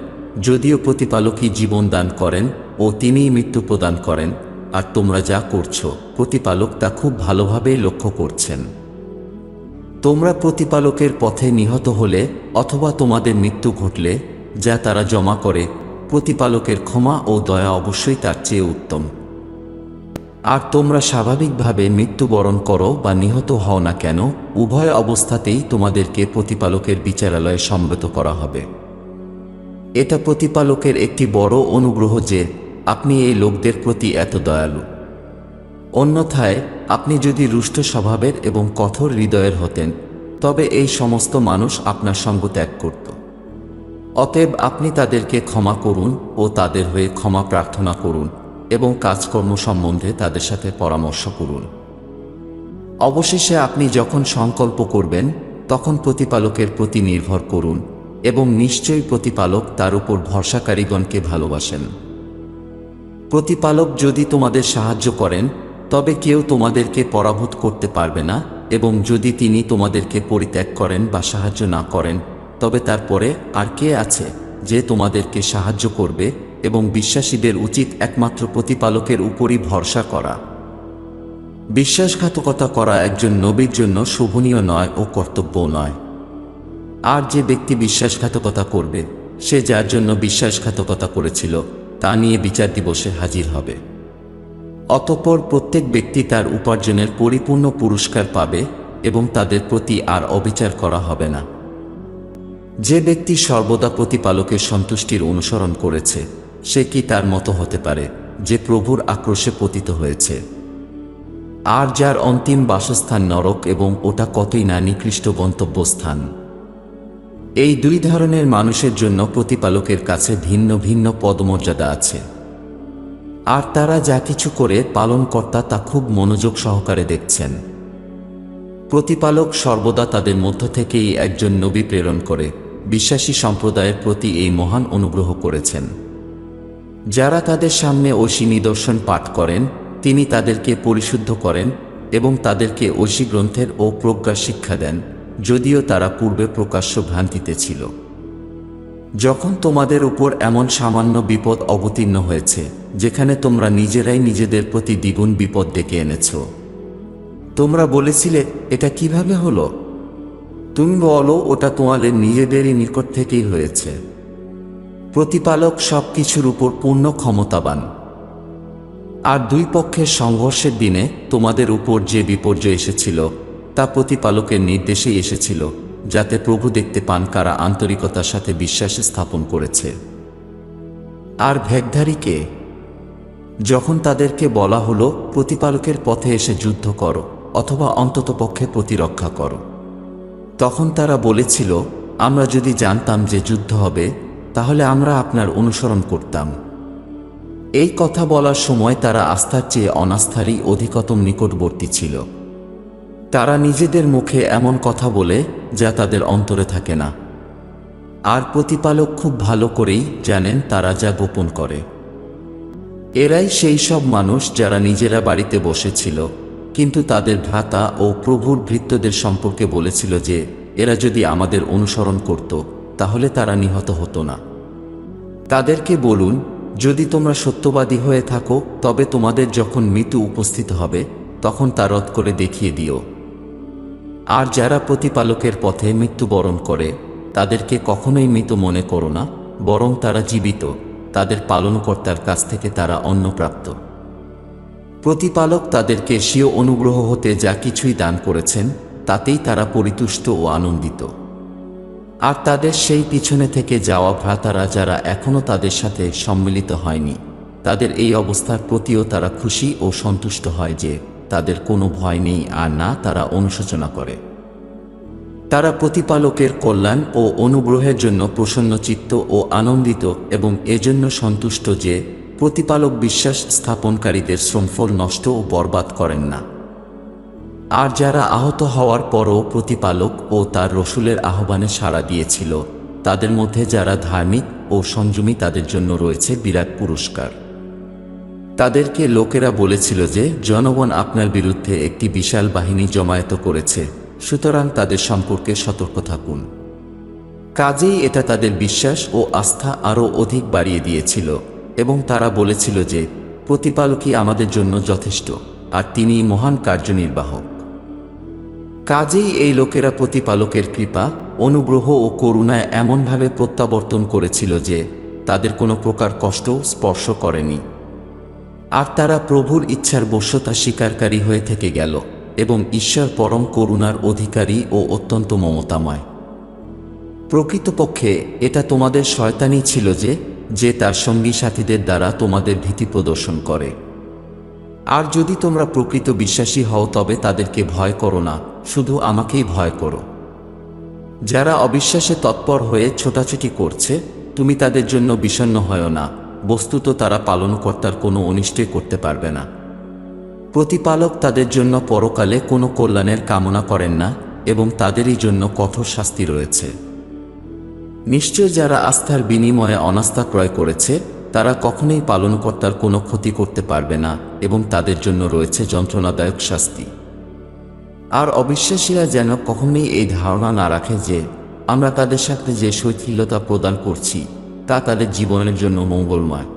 যদিও প্রতিপালকই জীবন দান করেন ও তিনিই মৃত্যু প্রদান করেন, আর তোমরা যা করছো প্রতিপালক তা খুব ভালোভাবেই লক্ষ্য করছেন। তোমরা প্রতিপালকের পথে নিহত হলে অথবা তোমাদের মৃত্যু ঘটলে যা তারা জমা করে, প্রতিপালকের ক্ষমা ও দয়া অবশ্যই তার চেয়ে উত্তম। আর তোমরা স্বাভাবিকভাবে মৃত্যুবরণ করো বা নিহত হও না কেন, উভয় অবস্থাতেই তোমাদেরকে প্রতিপালকের বিচারালয়ে সম্মত করা হবে। এটা প্রতিপালকের একটি বড় অনুগ্রহ যে আপনি এই লোকদের প্রতি এত দয়ালু। অন্যথায় আপনি যদি রুষ্ট স্বভাবের এবং কঠোর হৃদয়ের হতেন, তবে এই সমস্ত মানুষ আপনার সঙ্গ ত্যাগ করত। অতএব আপনি তাদেরকে ক্ষমা করুন ও তাদের হয়ে ক্ষমা প্রার্থনা করুন এবং কাজকর্ম সম্বন্ধে তাদের সাথে পরামর্শ করুন। অবশেষে আপনি যখন সংকল্প করবেন, তখন প্রতিপালকের প্রতি নির্ভর করুন এবং নিশ্চয়ই প্রতিপালক তার উপর ভরসাকারীগণকে ভালোবাসেন। প্রতিপালক যদি তোমাদের সাহায্য করেন, তবে কেউ তোমাদেরকে পরাভূত করতে পারবে না, এবং যদি তিনি তোমাদেরকে পরিত্যাগ করেন বা সাহায্য না করেন, তবে তারপরে আর কে আছে যে তোমাদেরকে সাহায্য করবে? এবং বিশ্বাসীদের উচিত একমাত্র প্রতিপালকের উপরই ভরসা করা। বিশ্বাসঘাতকতা করা একজন নবীর জন্য শোভনীয় নয় ও কর্তব্যও নয়। আর যে ব্যক্তি বিশ্বাসঘাতকতা করবে, সে যার জন্য বিশ্বাসঘাতকতা করেছিল তা নিয়ে বিচার দিবসে হাজির হবে। অতঃপর প্রত্যেক ব্যক্তি তার উপার্জনের পরিপূর্ণ পুরস্কার পাবে এবং তাদের প্রতি আর অবিচার করা হবে না। যে ব্যক্তি সর্বদা প্রতিপালকের সন্তুষ্টির অনুসরণ করেছে, সে কি তার মতো হতে পারে যে প্রভুর আক্রোশে পতিত হয়েছে? আর যার অন্তিম বাসস্থান নরক, এবং ওটা কতই না নিকৃষ্ট গন্তব্যস্থান। এই দুই ধরনের মানুষের জন্য প্রতিপালকের কাছে ভিন্ন ভিন্ন পদমর্যাদা আছে, আর তারা যা কিছু করে পালনকর্তা তা খুব মনোযোগ সহকারে দেখছেন। প্রতিপালক সর্বদা তাদের মধ্য থেকেই একজন নবী প্রেরণ করে বিশ্বাসী সম্প্রদায়ের প্রতি এই মহান অনুগ্রহ করেছেন। যারা তাদের সামনে ঐশী নিদর্শন পাঠ করেন, তিনি তাদেরকে পরিশুদ্ধ করেন এবং তাদেরকে ঐশী গ্রন্থের ও প্রজ্ঞার শিক্ষা দেন, যদিও তারা পূর্বে প্রকাশ্য ভ্রান্তিতে ছিল। যখন তোমাদের উপর এমন সামান্য বিপদ অবতীর্ণ হয়েছে, যেখানে তোমরা নিজেরাই নিজেদের প্রতি দ্বিগুণ বিপদ ডেকে এনেছ, তোমরা বলেছিলে, এটা কিভাবে হলো? তুমি বলো, ওটা তোমাদের নিজেদেরই নিকট থেকেই হয়েছে। প্রতিপালক সব কিছুর উপর পূর্ণ ক্ষমতাবান। আর দুই পক্ষের সংঘর্ষের দিনে তোমাদের উপর যে বিপর্যয় এসেছিল, তা প্রতিপালকের নির্দেশেই এসেছিল, যাতে প্রভু দেখতে পান কারা আন্তরিকতার সাথে বিশ্বাস স্থাপন করেছে। আর ভেকধারীকে যখন তাদেরকে বলা হলো, প্রতিপালকের পথে এসে যুদ্ধ করো অথবা অন্ততপক্ষে প্রতিরক্ষা করো, তখন তারা বলেছিল, আমরা যদি জানতাম যে যুদ্ধ হবে, তাহলে আমরা আপনার অনুসরণ করতাম। এই কথা বলার সময় তারা আস্থার চেয়ে অনাস্থারই অধিকতম নিকটবর্তী ছিল। তারা নিজেদের মুখে এমন কথা বলে যা তাদের অন্তরে থাকে না। আর প্রতিপালক খুব ভালো করেই জানেন তারা যা গোপন করে। এরাই সেই সব মানুষ যারা নিজেরা বাড়িতে বসেছিল, কিন্তু তাদের ভ্রাতা ও প্রভুর ভৃত্যদের সম্পর্কে বলেছিল যে এরা যদি আমাদের অনুসরণ করত, তাহলে তারা নিহত হতো না। তাদেরকে বলুন, যদি তোমরা সত্যবাদী হয়ে থাকো, তবে তোমাদের যখন মৃত্যু উপস্থিত হবে, তখন তা রদ করে দেখিয়ে দিও। আর যারা প্রতিপালকের পথে মৃত্যুবরণ করে, তাদেরকে কখনোই মৃত মনে করো না, বরং তারা জীবিত, তাদের পালনকর্তার কাছ থেকে তারা অন্নপ্রাপ্ত। প্রতিপালক তাদেরকে স্বীয় অনুগ্রহ হতে যা কিছুই দান করেছেন, তাতেই তারা পরিতুষ্ট ও আনন্দিত। আর তাদের সেই পিছনে থেকে যাওয়া ভ্রাতারা যারা এখনও তাদের সাথে সম্মিলিত হয়নি, তাদের এই অবস্থার প্রতিও তারা খুশি ও সন্তুষ্ট হয় যে তাদের কোনো ভয় নেই, আর না তারা অনুশোচনা করে। তারা প্রতিপালকের কল্যাণ ও অনুগ্রহের জন্য প্রসন্নচিত্ত ও আনন্দিত, এবং এজন্য সন্তুষ্ট যে প্রতিপালক বিশ্বাস স্থাপনকারীদের শ্রমফল নষ্ট ও বরবাদ করেন না। আর যারা আহত হওয়ার পরও প্রতিপালক ও তার রসুলের আহ্বানে সাড়া দিয়েছিল, তাদের মধ্যে যারা ধার্মিক ও সংযমী, তাদের জন্য রয়েছে বিরাট পুরস্কার। তাদেরকে লোকেরা বলেছিল যে জনগণ আপনার বিরুদ্ধে একটি বিশাল বাহিনী জমায়েত করেছে, সুতরাং তাদের সম্পর্কে সতর্ক থাকুন। কাজেই এটা তাদের বিশ্বাস ও আস্থা আরও অধিক বাড়িয়ে দিয়েছিল, এবং তারা বলেছিল যে প্রতিপালকই আমাদের জন্য যথেষ্ট, আর তিনিই মহান কার্যনির্বাহক। কাজেই এই লোকেরা প্রতিপালকের কৃপা, অনুগ্রহ ও করুণায় এমনভাবে প্রত্যাবর্তন করেছিল যে তাদের কোনো প্রকার কষ্ট স্পর্শ করেনি। আর তারা প্রভুর ইচ্ছার বশ্যতা স্বীকারকারী হয়ে থেকে গেল এবং ঈশ্বর পরম করুণার অধিকারী ও অত্যন্ত মমতাময়। প্রকৃতপক্ষে এটা তোমাদের শয়তানই ছিল যে তার সঙ্গী সাথীদের দ্বারা তোমাদের ভীতি প্রদর্শন করে। আর যদি তোমরা প্রকৃত বিশ্বাসী হও তবে তাদেরকে ভয় করো না, শুধু আমাকেই ভয় করো। যারা অবিশ্বাসে তৎপর হয়ে ছোটাছুটি করছে, তুমি তাদের জন্য বিষণ্ণ হয়ো না, বস্তুত তারা পালনকর্তার কোনো অনিষ্টই করতে পারবে না। প্রতিপালক তাদের জন্য পরকালে কোনো কল্যাণের কামনা করেন না এবং তাদেরই জন্য কঠোর শাস্তি রয়েছে। নিশ্চয় যারা আস্থার বিনিময়ে অনাস্থা ক্রয় করেছে তারা কখনোই পালনকর্তার কোনো ক্ষতি করতে পারবে না এবং তাদের জন্য রয়েছে যন্ত্রণাদায়ক শাস্তি। আর অবিশ্বাসীরা যেন কখনোই এই ধারণা না রাখে যে আমরা তাদের সাথে যে শৈথিল্যতা প্রদান করছি তা তাদের জীবনের জন্য মঙ্গলময়।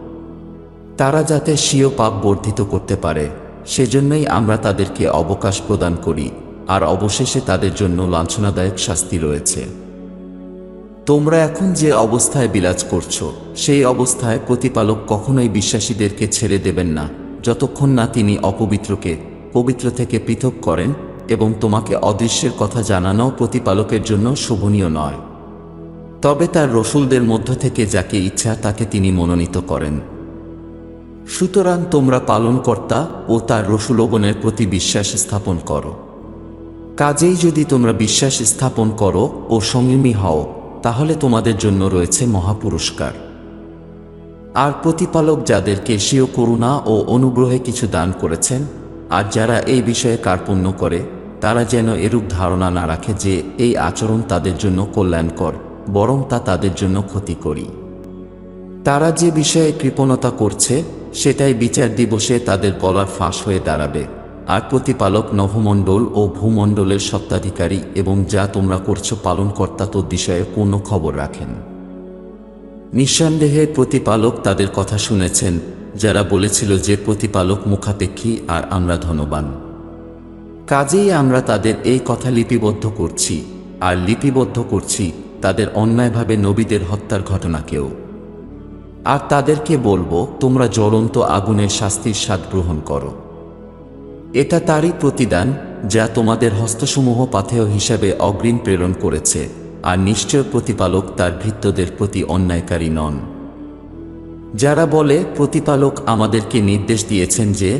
তারা যাতে স্বীয় পাপ বর্ধিত করতে পারে সেজন্যই আমরা তাদেরকে অবকাশ প্রদান করি, আর অবশেষে তাদের জন্য লাঞ্ছনাদায়ক শাস্তি রয়েছে। তোমরা এখন যে অবস্থায় বিরাজ করছো সেই অবস্থায় প্রতিপালক কখনোই বিশ্বাসীদেরকে ছেড়ে দেবেন না যতক্ষণ না তিনি অপবিত্রকে পবিত্র থেকে পৃথক করেন, এবং তোমাকে অদৃশ্যের কথা জানানোও প্রতিপালকের জন্য শোভনীয় নয়। তবে তার রসুলদের মধ্য থেকে যাকে ইচ্ছা তাকে তিনি মনোনীত করেন। সুতরাং তোমরা পালনকর্তা ও তার রসুলগণের প্রতি বিশ্বাস স্থাপন করো। কাজেই যদি তোমরা বিশ্বাস স্থাপন করো ও সংযমী হও তাহলে তোমাদের জন্য রয়েছে মহাপুরস্কার। আর প্রতিপালক যাদেরকে স্বীয় করুণা ও অনুগ্রহে কিছু দান করেছেন, আর যারা এই বিষয়ে কার্পণ্য করে তারা যেন এরূপ ধারণা না রাখে যে এই আচরণ তাদের জন্য কল্যাণকর, বরং তা তাদের জন্য ক্ষতিকরী। তারা যে বিষয়ে কৃপণতা করছে সেটাই বিচার দিবসে তাদের গলার ফাঁস হয়ে দাঁড়াবে। আর প্রতিপালক নভমণ্ডল ও ভূমণ্ডলের সত্ত্বাধিকারী এবং যা তোমরা করছো পালনকর্তা তো বিষয়ে পূর্ণ খবর রাখেন। নিঃসন্দেহে প্রতিপালক তাদের কথা শুনেছেন যারা বলেছিল যে প্রতিপালক মুখাপেক্ষী আর আমরা ধনবান। কাজেই আমরা তাদের এই কথা লিপিবদ্ধ করছি, আর লিপিবদ্ধ করছি তাদের অন্যায়ভাবে নবীদের হত্যার ঘটনাকেও। আর তাদেরকে বলবো, তোমরা জ্বলন্ত আগুনের শাস্তির স্বাদ গ্রহণ করো। এটা তারই প্রতিদান যা তোমাদের হস্তসমূহ পাথেয় হিসাবে অগ্রিম প্রেরণ করেছে, আর নিশ্চয় প্রতিপালক তার ভৃত্যদের প্রতি অন্যায়কারী নন। যারা বলে প্রতিপালক আমাদেরকে নির্দেশ দিয়েছেন যে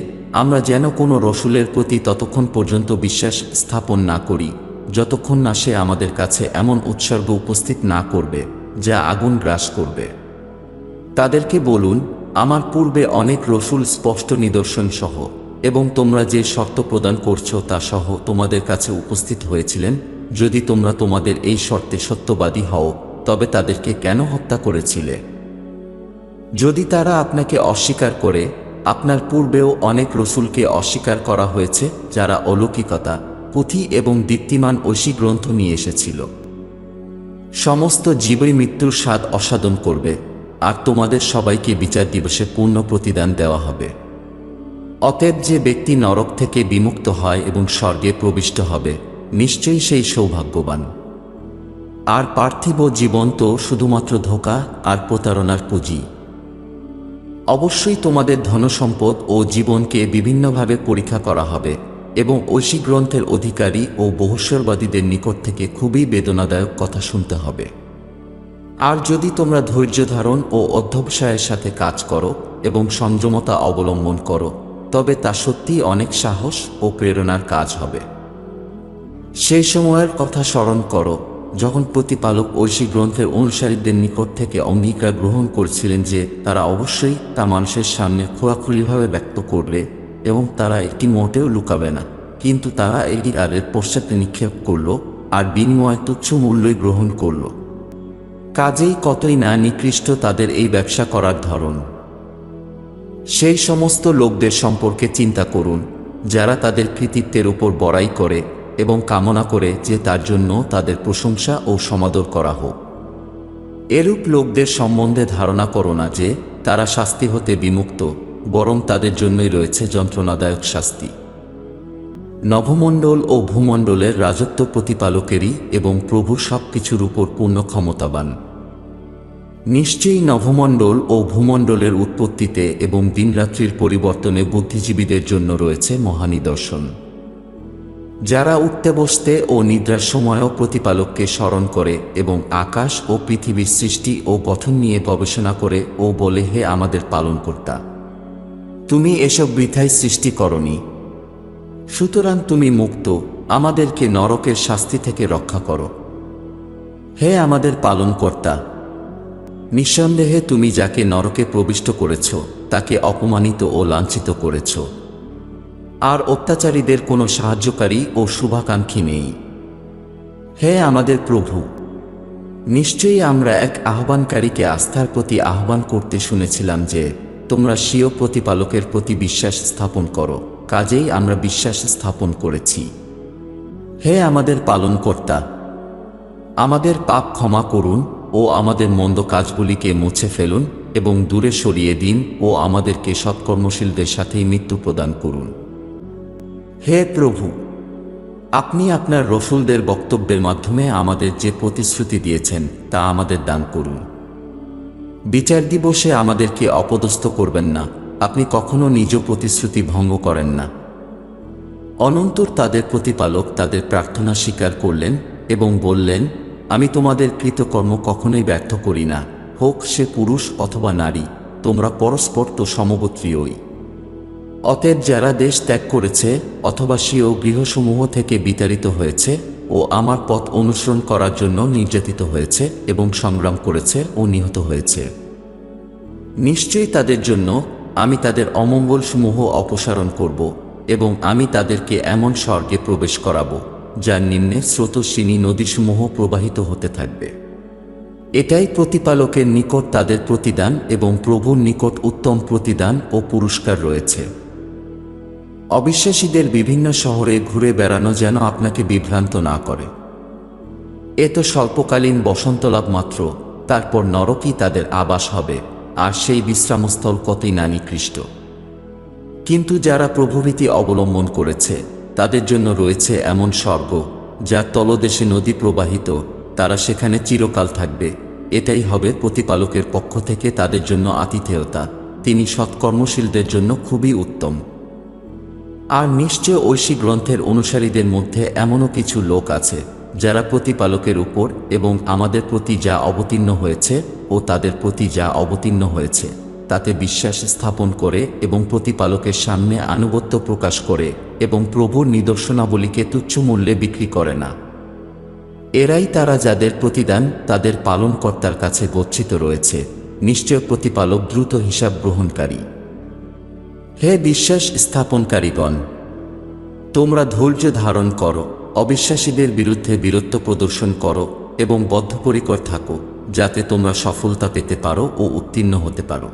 আমরা যেন কোনো রসুলের প্রতি ততক্ষণ পর্যন্ত বিশ্বাস স্থাপন না করি যতক্ষণ না সে আমাদের কাছে এমন উৎসর্গ উপস্থিত না করবে যা আগুন গ্রাস করবে। তাদেরকে বলুন, আমার পূর্বে অনেক রসুল স্পষ্ট নিদর্শন সহ এবং তোমরা যে শর্ত প্রদান করছো তা সহ তোমাদের কাছে উপস্থিত হয়েছিলেন। যদি তোমরা তোমাদের এই শর্তে সত্যবাদী হও তবে তাদেরকে কেন হত্যা করেছিলে? যদি তারা আপনাকে অস্বীকার করে, আপনার পূর্বেও অনেক রসুলকে অস্বীকার করা হয়েছে যারা অলৌকিকতা, পুঁথি এবং দীপ্তিমান ঐশী গ্রন্থ নিয়ে এসেছিল। সমস্ত জীবই মৃত্যুর স্বাদ অসাধন করবে, আর তোমাদের সবাইকে বিচার দিবসে পূর্ণ প্রতিদান দেওয়া হবে। অতএব যে ব্যক্তি নরক থেকে বিমুক্ত হয় এবং স্বর্গে প্রবিষ্ট হবে নিশ্চয়ই সেই সৌভাগ্যবান। আর পার্থিব জীবন তো শুধুমাত্র ধোঁকা আর প্রতারণার পুঁজি। অবশ্যই তোমাদের ধনসম্পদ ও জীবনকে বিভিন্নভাবে পরীক্ষা করা হবে এবং ঐশী গ্রন্থের অধিকারী ও বহস্যরবাদীদের নিকট থেকে খুবই বেদনাদায়ক কথা শুনতে হবে। আর যদি তোমরা ধৈর্য ধারণ ও অধ্যবসায়ের সাথে কাজ করো এবং সংযমতা অবলম্বন করো তবে তা সত্যিই অনেক সাহস ও প্রেরণার কাজ হবে। সেই সময়ের কথা স্মরণ করো যখন প্রতিপালক ঐশী গ্রন্থের অনুসারীদের নিকট থেকে অঙ্গীকার গ্রহণ করছিলেন যে তারা অবশ্যই তা মানুষের সামনে খোলাখুলিভাবে ব্যক্ত করবে এবং তারা এটি মোটেও লুকাবে না, কিন্তু তারা এটি তাদের পশ্চাতে নিক্ষেপ করল আর বিনিময়ে তুচ্ছ মূল্যই গ্রহণ করল। কাজেই কতই না নিকৃষ্ট তাদের এই ব্যবসা করার ধরন। সেই সমস্ত লোকদের সম্পর্কে চিন্তা করুন যারা তাদের কৃতিত্বের উপর বড়াই করে এবং কামনা করে যে তার জন্য তাদের প্রশংসা ও সমাদর করা হোক। এরূপ লোকদের সম্বন্ধে ধারণা করো না যে তারা শাস্তি হতে বিমুক্ত, বরং তাদের জন্যই রয়েছে যন্ত্রণাদায়ক শাস্তি। নভমণ্ডল ও ভূমণ্ডলের রাজত্ব প্রতিপালকেরই এবং প্রভু সব কিছুর উপর পূর্ণ ক্ষমতাবান। নিশ্চয়ই নভমণ্ডল ও ভূমণ্ডলের উৎপত্তিতে এবং দিনরাত্রির পরিবর্তনে বুদ্ধিজীবীদের জন্য রয়েছে মহানিদর্শন। যারা উঠতে বসতে ও নিদ্রার সময়ও প্রতিপালককে স্মরণ করে এবং আকাশ ও পৃথিবীর সৃষ্টি ও গঠন নিয়ে গবেষণা করে ও বলে, হে আমাদের পালনকর্তা, তুমি এসব বৃথাই সৃষ্টি করনি, সুতরাং তুমি মুক্ত, আমাদেরকে নরকের শাস্তি থেকে রক্ষা করো। হে আমাদের পালনকর্তা, নিঃসন্দেহে তুমি যাকে নরকে প্রবিষ্ট করেছ তাকে অপমানিত ও লাঞ্ছিত করেছ, আর অত্যাচারীদের কোনো সাহায্যকারী ও শুভাকাঙ্ক্ষী নেই। হে আমাদের প্রভু, নিশ্চয়ই আমরা এক আহ্বানকারীকে আস্থার প্রতি আহ্বান করতে শুনেছিলাম যে, তোমরা স্বীয় প্রতিপালকের প্রতি বিশ্বাস স্থাপন করো, কাজেই আমরা বিশ্বাস স্থাপন করেছি। হে আমাদের পালনকর্তা, আমাদের পাপ ক্ষমা করুন ও আমাদের মন্দ কাজগুলিকে মুছে ফেলুন এবং দূরে সরিয়ে দিন ও আমাদেরকে সৎকর্মশীলদের সাথেই মৃত্যু প্রদান করুন। হে প্রভু, আপনি আপনার রসূলদের বক্তব্যের মাধ্যমে আমাদের যে প্রতিশ্রুতি দিয়েছেন তা আমাদের দান করুন। বিচার দিবসে আমাদেরকে অপদস্থ করবেন না, আপনি কখনো নিজ প্রতিশ্রুতি ভঙ্গ করেন না। অনন্তর তাদের প্রতিপালক তাদের প্রার্থনা স্বীকার করলেন এবং বললেন, আমি তোমাদের কৃতকর্ম কখনোই ব্যর্থ করি না, হোক সে পুরুষ অথবা নারী, তোমরা পরস্পর তো সমগোত্রীয়ই। অতএব যারা দেশ ত্যাগ করেছে অথবা স্বীয় গৃহসমূহ থেকে বিতাড়িত হয়েছে ও আমার পথ অনুসরণ করার জন্য নির্যাতিত হয়েছে এবং সংগ্রাম করেছে ও নিহত হয়েছে, নিশ্চয়ই তাদের জন্য আমি তাদের অমঙ্গলসমূহ অপসারণ করব এবং আমি তাদেরকে এমন স্বর্গে প্রবেশ করাব যার নিম্নে স্রোতস্বিনী নদীসমূহ প্রবাহিত হতে থাকবে। এটাই প্রতিপালকের নিকট তাদের প্রতিদান এবং প্রভুর নিকট উত্তম প্রতিদান ও পুরস্কার রয়েছে। অবিশ্বাসীদের বিভিন্ন শহরে ঘুরে বেড়ানো যেন আপনাকে বিভ্রান্ত না করে। এ তো স্বল্পকালীন বসন্তলাভ মাত্র, তারপর নরকই তাদের আবাস হবে, আর সেই বিশ্রামস্থল কতই না নিকৃষ্ট। কিন্তু যারা প্রভুভীতি অবলম্বন করেছে তাদের জন্য রয়েছে এমন স্বর্গ যার তলদেশে নদী প্রবাহিত, তারা সেখানে চিরকাল থাকবে। এটাই হবে প্রতিপালকের পক্ষ থেকে তাদের জন্য আতিথেয়তা, তিনি সৎকর্মশীলদের জন্য খুবই উত্তম। আর নিশ্চয় ঐশী গ্রন্থের অনুসারীদের মধ্যে এমনও কিছু লোক আছে যারা প্রতিপালকের উপর এবং আমাদের প্রতি যা অবতীর্ণ হয়েছে ও তাদের প্রতি যা অবতীর্ণ হয়েছে তাতে বিশ্বাস স্থাপন করে এবং প্রতিপালকের সামনে আনুগত্য প্রকাশ করে এবং প্রভুর নিদর্শনাবলীকে তুচ্ছ মূল্যে বিক্রি করে না। এরাই তারা যাদের প্রতিদান তাদের পালনকর্তার কাছে গচ্ছিত রয়েছে, নিশ্চয় প্রতিপালক দ্রুত হিসাব গ্রহণকারী। হে বিশ্বাস স্থাপনকারীগণ, তোমরা ধৈর্য ধারণ করো, অবিশ্বাসীদের বিরুদ্ধে বীরত্ব প্রদর্শন করো এবং বদ্ধপরিকর থাকো, যাতে তোমরা সফলতা পেতে পারো ও উত্তীর্ণ হতে পারো।